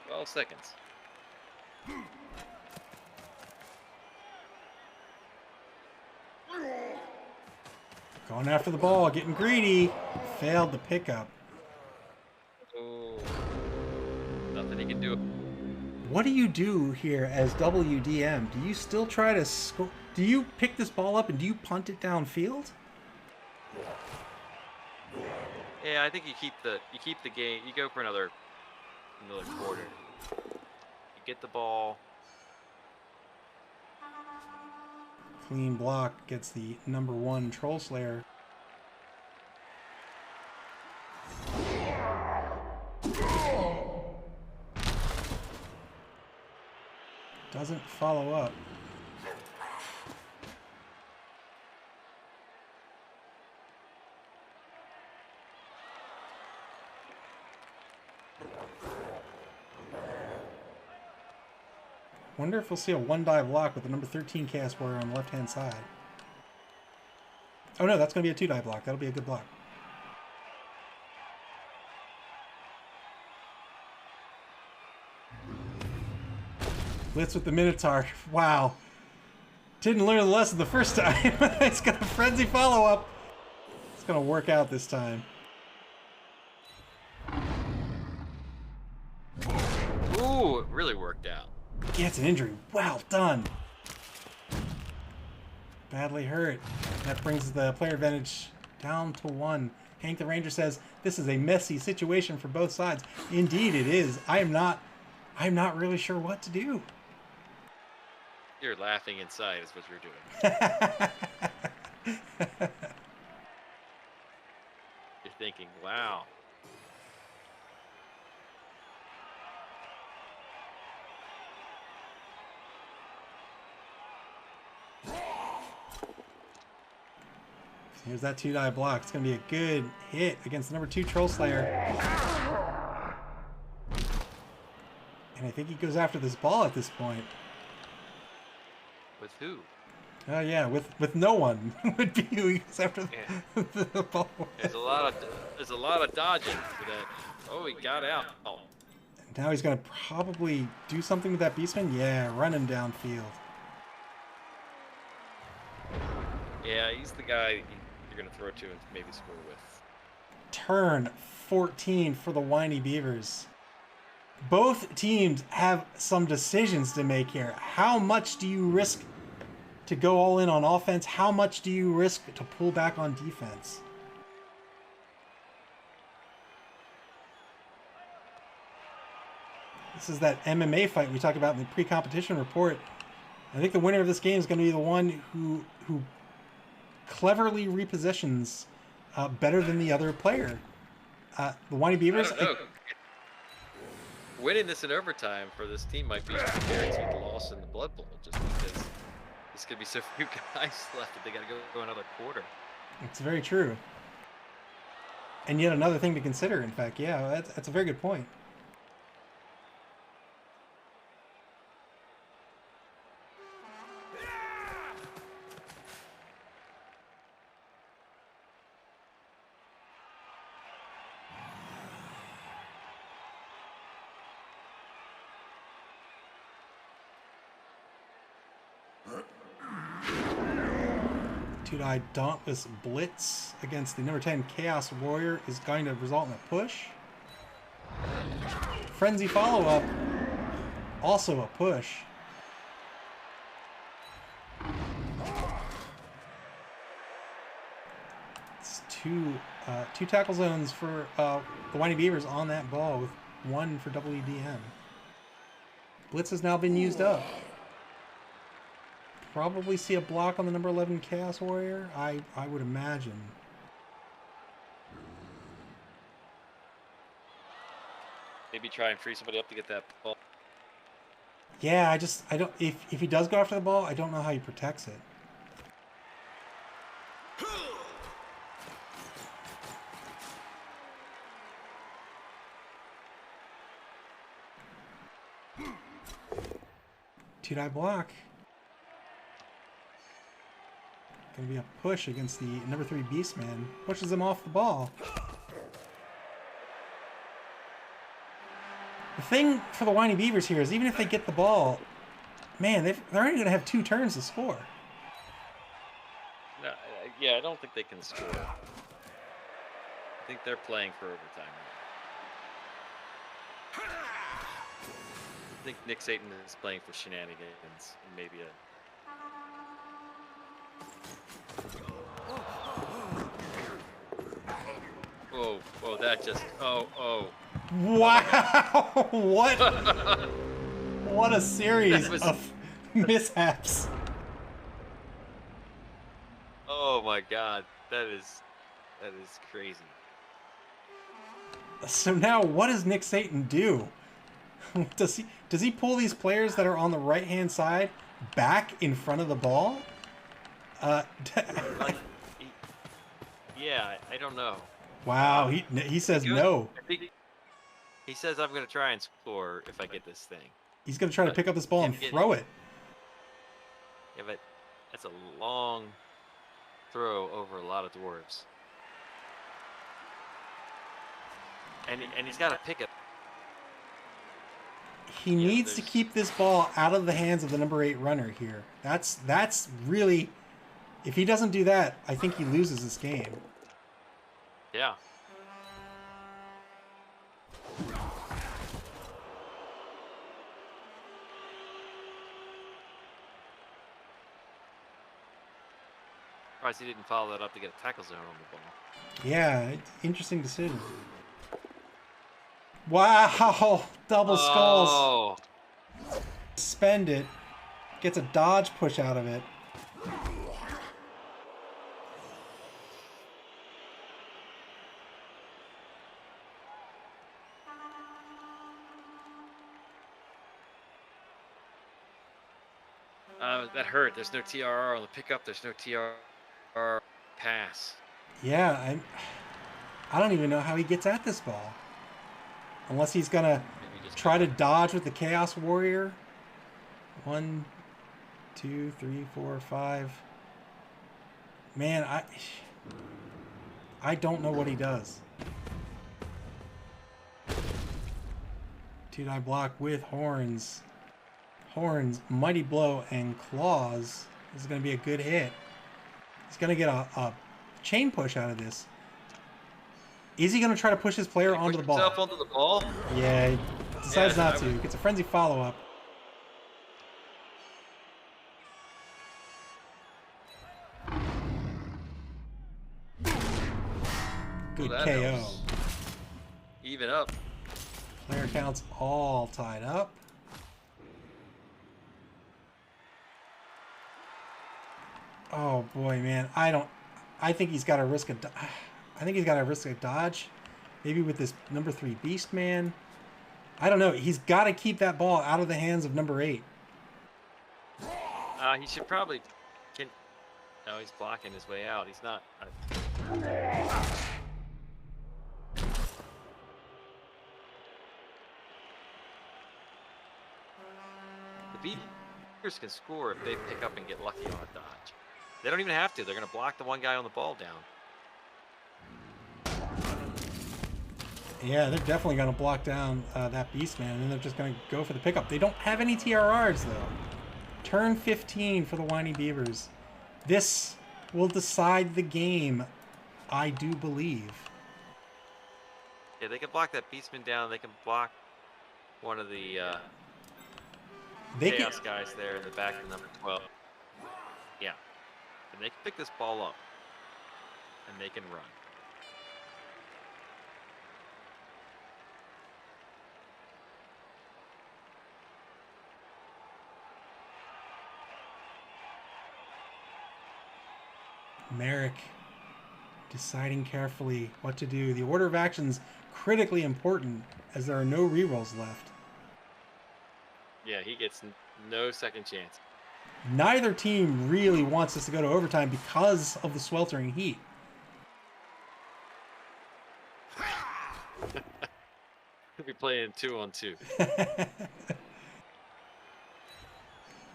12 seconds. Going after the ball, getting greedy. Failed the pickup. Oh, nothing he can do. What do you do here as WDM? Do you still try to score? Do you pick this ball up and do you punt it downfield? Yeah, I think you keep the game. You go for another quarter. You get the ball. Clean block gets the number 1 Troll Slayer. Doesn't follow up. Wonder if we'll see a one-dive block with the number 13 Chaos Warrior on the left-hand side. Oh no, that's going to be a 2-dive block. That'll be a good block. Blitz with the Minotaur. Wow. Didn't learn the lesson the first time. It's got a frenzy follow-up. It's going to work out this time. Ooh, it really worked out. Gets an injury. Well done. Badly hurt. That brings the player advantage down to 1. Hank the Ranger says, this is a messy situation for both sides. Indeed it is. I'm not really sure what to do. You're laughing inside is what you're doing. You're thinking, wow. Here's that 2-dive block. It's going to be a good hit against the number 2 Troll Slayer. And I think he goes after this ball at this point. With who? Oh yeah, with no one would be who he goes after the ball. There's a lot of dodging for that. Oh, he got out. Oh. Now he's going to probably do something with that Beastman. Yeah, run him downfield. Yeah, he's the guy you're going to throw to and maybe score with. Turn 14 for the Winey Bevers. Both teams have some decisions to make here. How much do you risk to go all in on offense? How much do you risk to pull back on defense? This is that MMA fight we talked about in the pre-competition report. I think the winner of this game is going to be the one who cleverly repositions better than the other player. The Winey Beavers. I don't know. Winning this in overtime for this team might be a guaranteed loss in the Blood Bowl, just because there's gonna be so few guys left that they gotta go another quarter. It's very true. And yet another thing to consider. In fact, yeah, that's a very good point. Two-die Dauntless Blitz against the number 10 Chaos Warrior is going to result in a push. Frenzy follow-up, also a push. It's two tackle zones for the Winey Beavers on that ball with one for WDM. Blitz has now been used up. Probably see a block on the number 11 Chaos Warrior, I would imagine. Maybe try and free somebody up to get that ball. Yeah, I don't, if he does go after the ball, I don't know how he protects it. Two-die block. Gonna be a push against the number 3 Beastman. Pushes him off the ball. The thing for the Winey Beavers here is even if they get the ball, man, they're only gonna have 2 turns to score. No, yeah, I don't think they can score. I think they're playing for overtime. I think Nick Satan is playing for shenanigans and maybe a. Oh, that just, oh. Wow! What a series of mishaps. Oh my God, that is crazy. So now what does Nick Satan do? Does he pull these players that are on the right-hand side back in front of the ball? Yeah, I don't know. Wow, he says no. I think he says I'm going to try and score if I get this thing. He's going to try to pick up this ball and throw it. Yeah, but that's a long throw over a lot of dwarves. And he's got to pick it. He needs to keep this ball out of the hands of the number 8 runner here. That's really, if he doesn't do that, I think he loses this game. Yeah. Surprised he didn't follow that up to get a tackle zone on the ball. Yeah, interesting decision. Wow, double skulls. Oh. Spend it. Gets a dodge push out of it. That hurt. There's no TRR on the pickup. There's no TRR pass. Yeah, I don't even know how he gets at this ball. Unless he's going to try to dodge with the Chaos Warrior. 1, 2, 3, 4, 5. Man, I don't know what he does. Two-die block with horns. Horns, Mighty Blow, and Claws. This is going to be a good hit. He's going to get a chain push out of this. Is he going to try to push his player onto the ball? Onto the ball? Yeah, he decides not to. Gets a frenzy follow-up. Good KO. Helps. Even up. Player counts all tied up. Oh boy, man. I think he's got to risk a. I think he's got to risk a dodge, maybe with this number 3 Beast Man. I don't know. He's got to keep that ball out of the hands of number 8. He should probably. No, he's blocking his way out. He's not. The Bevers can score if they pick up and get lucky on a dodge. They don't even have to. They're going to block the one guy on the ball down. Yeah, they're definitely going to block down that Beast Man, and then they're just going to go for the pickup. They don't have any TRRs, though. Turn 15 for the Winey Bevers. This will decide the game, I do believe. Yeah, they can block that Beastman down. They can block one of the Chaos guys there in the back of number 12. Yeah. And they can pick this ball up. And they can run. Merrick deciding carefully what to do. The order of action's critically important as there are no rerolls left. Yeah, he gets no second chance. Neither team really wants this to go to overtime because of the sweltering heat. He'll be playing 2-on-2.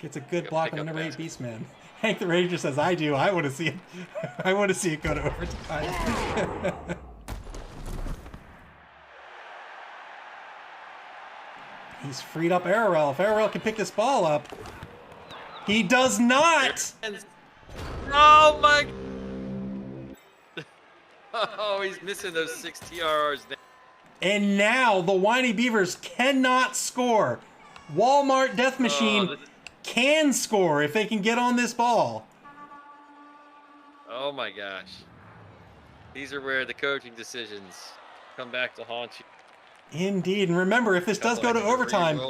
Gets a good block on the number 8 Beastman. Hank the Ranger says, "I do. I want to see it. I want to see it go to overtime." He's freed up Arrowell. If Arrowell can pick this ball up, he does not. Oh my! Oh, he's missing those 6 TRRs. And now the Winey Bevers cannot score. Walmart Death Machine can score if they can get on this ball. Oh my gosh. These are where the coaching decisions come back to haunt you. Indeed. And remember, if this does go to overtime,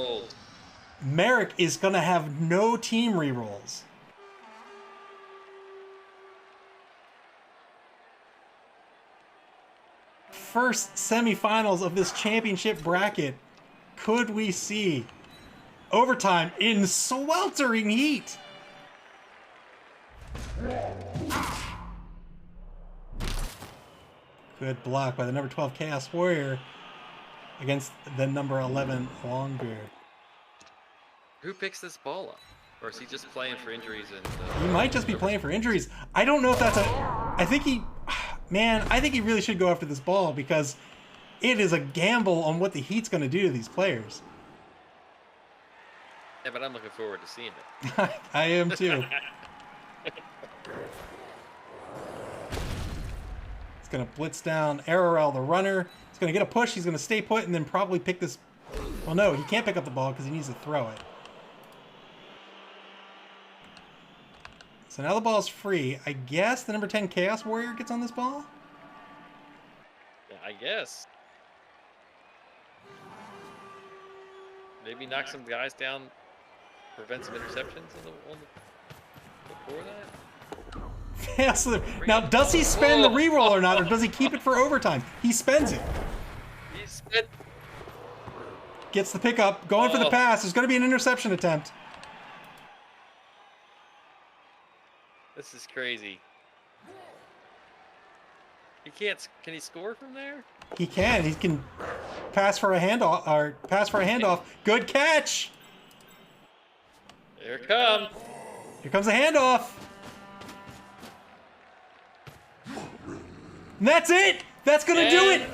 Merrick is going to have no team rerolls. First semifinals of this championship bracket. Could we see overtime in sweltering heat? Good block by the number 12 Chaos Warrior against the number 11 Longbeard. Who picks this ball up? Or is he just playing for injuries? He might just be playing for injuries. I don't know if that's a... I think he... Man, I think he really should go after this ball because it is a gamble on what the heat's going to do to these players. Yeah, but I'm looking forward to seeing it. I am too. He's going to blitz down Arrowell, the runner. He's going to get a push. He's going to stay put and then probably pick this... Well, no, he can't pick up the ball because he needs to throw it. So now the ball's free. I guess the number 10 Chaos Warrior gets on this ball? Yeah, I guess. Maybe knock some guys down, prevent some interceptions on the before that? Yeah, so now, does he spend the reroll or not, or does he keep it for overtime? He spends it. He spent... Gets the pickup, going for the pass. There's going to be an interception attempt. This is crazy. He can't. Can he score from there? He can. He can pass for a handoff. Or pass for a handoff. Good catch. There it comes. Here comes the handoff. And that's it. That's gonna do it.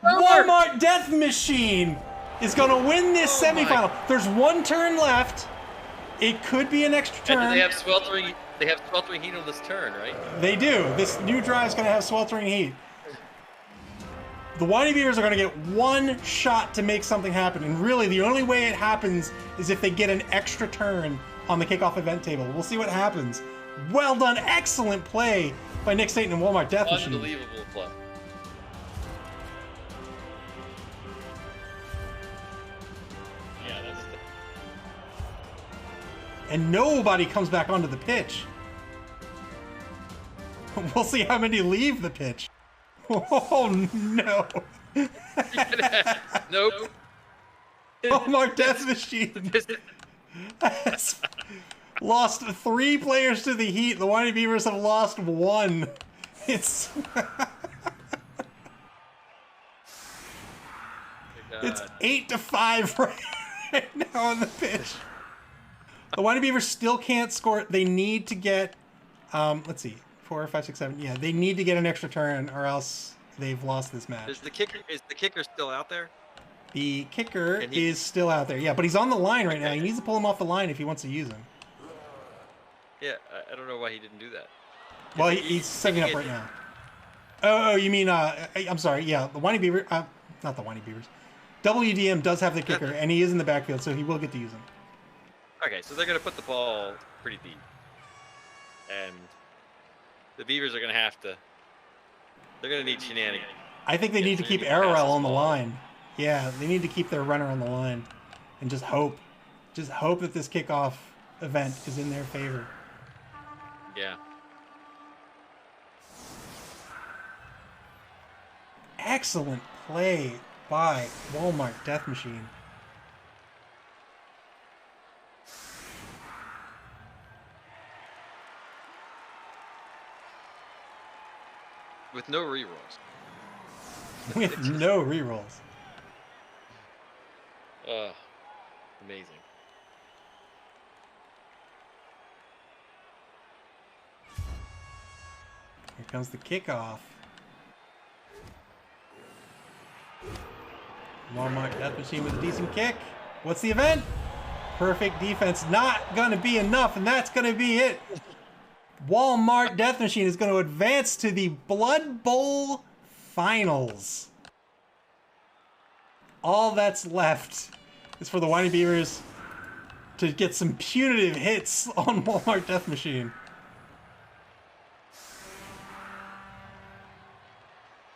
Walmart Death Machine is gonna win this semifinal. There's one turn left. It could be an extra turn. And they have sweltering. They have sweltering heat on this turn, right? They do. This new drive's going to have sweltering heat. The Winey Bevers are going to get one shot to make something happen. And really, the only way it happens is if they get an extra turn on the kickoff event table. We'll see what happens. Well done. Excellent play by Nick Staten and Walmart Death Machine. Unbelievable play. And nobody comes back onto the pitch. We'll see how many leave the pitch. Oh no! Nope. Walmart Death Machine has lost 3 players to the Heat. The Winey Beavers have lost 1. It's it's 8-5 right now on the pitch. The Winey Beavers still can't score. They need to get, let's see, 4, 5, 6, 7. Yeah, they need to get an extra turn, or else they've lost this match. Is the kicker still out there? The kicker is still out there. Yeah, but he's on the line right now. He needs to pull him off the line if he wants to use him. Yeah, I don't know why he didn't do that. Well, he's setting up right now. Oh, you mean, I'm sorry. Yeah, the Winey Beaver, not the Winey Beavers. WDM does have the kicker, and he is in the backfield, so he will get to use him. Okay, so they're going to put the ball pretty deep. And the Beavers are going to have to... They're going to need shenanigans. I think they need to keep Arrowell on the line. Yeah, they need to keep their runner on the line. And just hope. Just hope that this kickoff event is in their favor. Yeah. Excellent play by Walmart Death Machine. With no rerolls. With no rerolls. Amazing. Here comes the kickoff. Walmart Death Machine with a decent kick. What's the event? Perfect defense. Not going to be enough, and that's going to be it. Walmart Death Machine is going to advance to the Blood Bowl Finals. All that's left is for the Winey Beavers to get some punitive hits on Walmart Death Machine.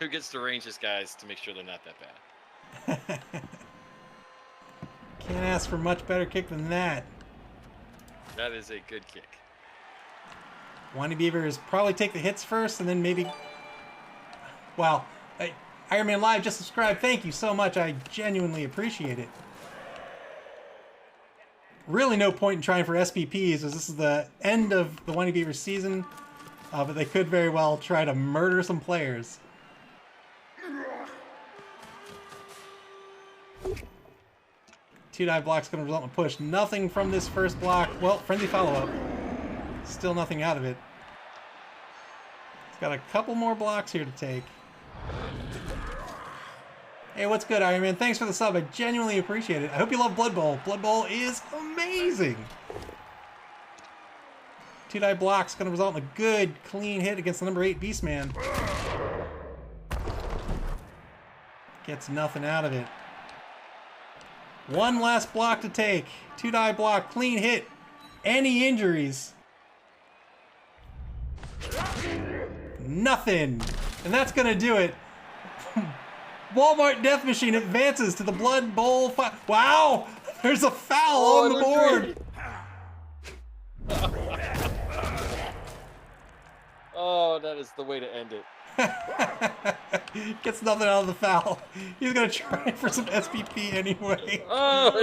Who gets to range his guys to make sure they're not that bad? Can't ask for much better kick than that. That is a good kick. Winey Beavers probably take the hits first and then maybe... Wow. Iron Man Live just subscribed. Thank you so much. I genuinely appreciate it. Really no point in trying for SPPs as this is the end of the Winey Beavers season. But they could very well try to murder some players. Two-dive block's going to result in a push. Nothing from this first block. Well, friendly follow-up. Still nothing out of it. He's got a couple more blocks here to take. Hey, what's good, Iron Man? Thanks for the sub. I genuinely appreciate it. I hope you love Blood Bowl. Blood Bowl is amazing. Two-dive block's going to result in a good, clean hit against the number 8 Beastman. Gets nothing out of it. One last block to take. Two-dive block, clean hit. Any injuries? Nothing. And that's going to do it. Walmart Death Machine advances to the Blood Bowl. Wow! There's a foul on the board. Oh, that is the way to end it. Gets nothing out of the foul. He's going to try for some SPP anyway. Oh,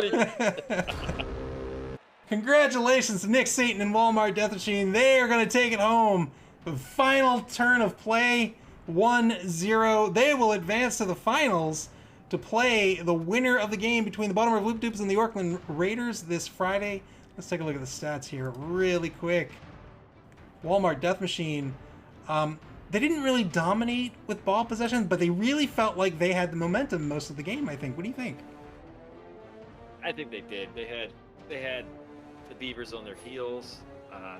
Congratulations to Nick Satan and Walmart Death Machine. They are going to take it home. The final turn of play, 1-0. They will advance to the finals to play the winner of the game between the Baltimore Loop Dupes and the Oakland Raiders this Friday. Let's take a look at the stats here really quick. Walmart Death Machine, they didn't really dominate with ball possession, but they really felt like they had the momentum most of the game, I think. What do you think? I think they did. They had the Beavers on their heels.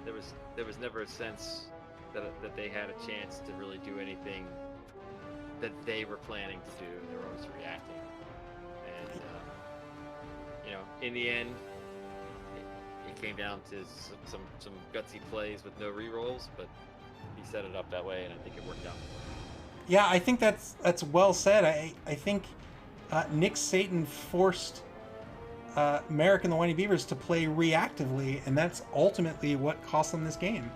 There was never a sense that they had a chance to really do anything that they were planning to do. They were always reacting, and in the end, it came down to some gutsy plays with no rerolls, but he set it up that way, and I think it worked out. Yeah, I think that's well said. I think Nick Satan forced Merrick and the Winey Beavers to play reactively, and that's ultimately what cost them this game.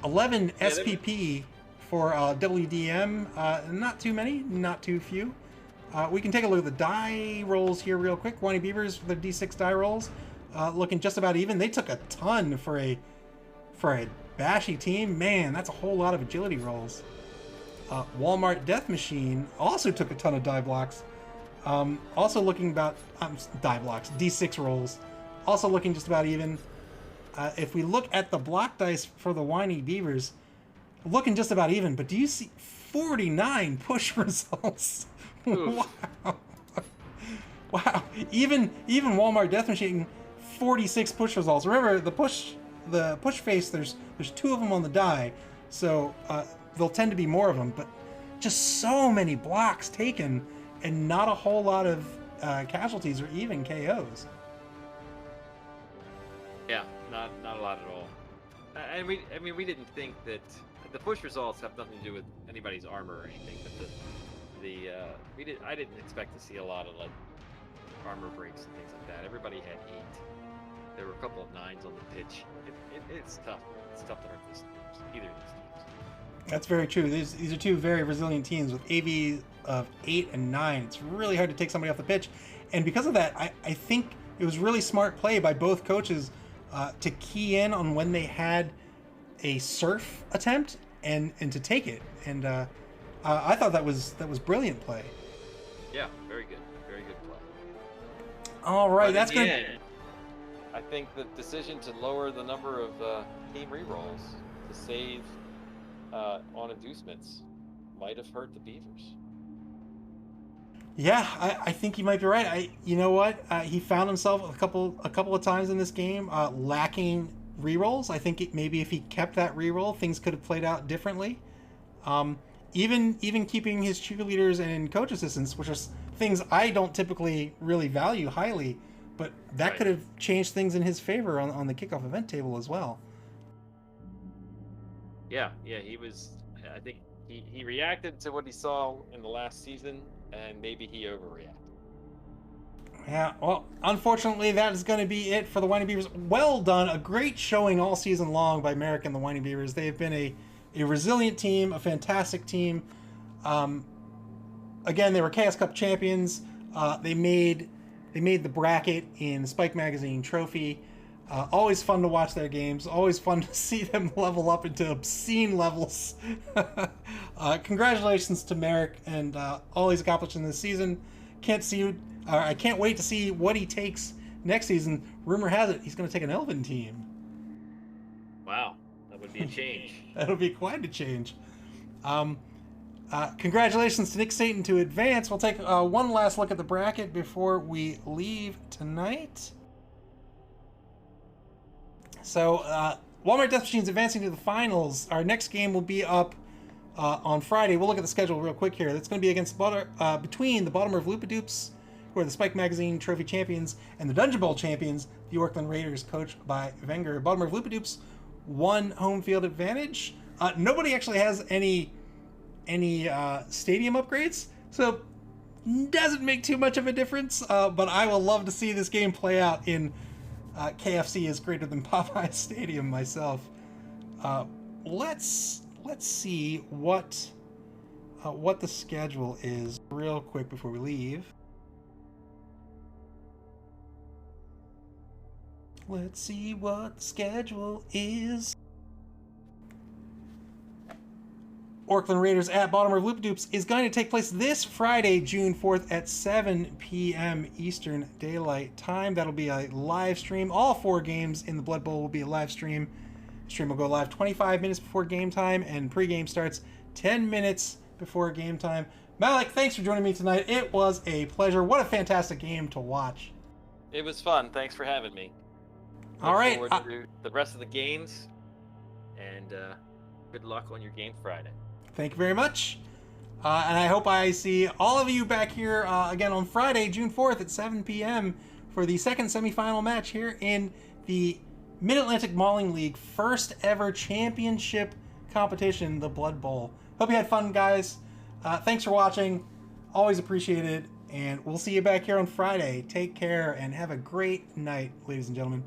11 Yeah, SPP for WDM. Not too many, not too few. We can take a look at the die rolls here real quick. Winey Bevers for the D6 die rolls, looking just about even. They took a ton for a bashy team. Man, that's a whole lot of agility rolls. Walmart Death Machine also took a ton of die blocks. Also looking about die blocks, D6 rolls. Also looking just about even. If we look at the block dice for the Winey Bevers, looking just about even. But do you see 49 push results? Wow. Wow. Even Walmart Death Machine, 46 push results. Remember the push face. There's 2 of them on the die, so there'll tend to be more of them. But just so many blocks taken, and not a whole lot of casualties or even KOs. Yeah, not a lot at all. And we didn't think that the push results have nothing to do with anybody's armor or anything, but I didn't expect to see a lot of like armor breaks and things like that. Everybody had 8. There were a couple of 9s on the pitch. It's tough. It's tough to hurt either of these teams. That's very true. These are 2 very resilient teams with AV of 8 and 9. It's really hard to take somebody off the pitch, and because of that, I think it was really smart play by both coaches to key in on when they had a surf attempt and to take it. And I thought that was brilliant play. Yeah, very good play. All right, But that's in the good. end, I think the decision to lower the number of team rerolls to save on inducements might have hurt the Bevers. Yeah, I think you might be right. You know what? He found himself a couple of times in this game lacking rerolls. I think maybe if he kept that reroll, things could have played out differently. Even keeping his cheerleaders and coach assistants, which are things I don't typically really value highly, but that Right. could have changed things in his favor on the kickoff event table as well. Yeah, he was. I think he reacted to what he saw in the last season, and maybe he overreacted. Yeah, well, unfortunately, that is going to be it for the Winey Bevers. Well done. A great showing all season long by Merrick and the Winey Bevers. They have been a resilient team, a fantastic team. Again, they were Chaos Cup champions. They made the bracket in Spike Magazine Trophy. Always fun to watch their games. Always fun to see them level up into obscene levels. Congratulations to Merrick and all he's accomplished in this season. I can't wait to see what he takes next season. Rumor has it he's going to take an Elven team. Wow, that would be a change. That'll be quite a change. Congratulations to Nick Satan to advance. We'll take one last look at the bracket before we leave tonight. So, Walmart Death Machine's advancing to the finals. Our next game will be up on Friday. We'll look at the schedule real quick here. That's going to be against between the Baltimore of Loopadoops, who are the Spike Magazine Trophy champions, and the Dungeon Bowl champions, the Oakland Raiders, coached by Wenger. Baltimore of Loopadoops won home field advantage. Nobody actually has any stadium upgrades, so doesn't make too much of a difference. But I will love to see this game play out in KFC is greater than Popeye Stadium myself. Let's see what the schedule is real quick before we leave. Let's see what the schedule is. Oakland Raiders at Baltimore of Loopadoops is going to take place this Friday, June 4th at 7 p.m. Eastern Daylight Time. That'll be a live stream. All 4 games in the Blood Bowl will be a live stream. The stream will go live 25 minutes before game time, and pregame starts 10 minutes before game time. Malik, thanks for joining me tonight. It was a pleasure. What a fantastic game to watch. It was fun. Thanks for having me. All right. Look forward to the rest of the games, and good luck on your game Friday. Thank you very much. And I hope I see all of you back here again on Friday, June 4th at 7 p.m. for the second semifinal match here in the Mid-Atlantic Mauling League first ever championship competition, the Blood Bowl. Hope you had fun, guys. Thanks for watching. Always appreciated. And we'll see you back here on Friday. Take care and have a great night, ladies and gentlemen.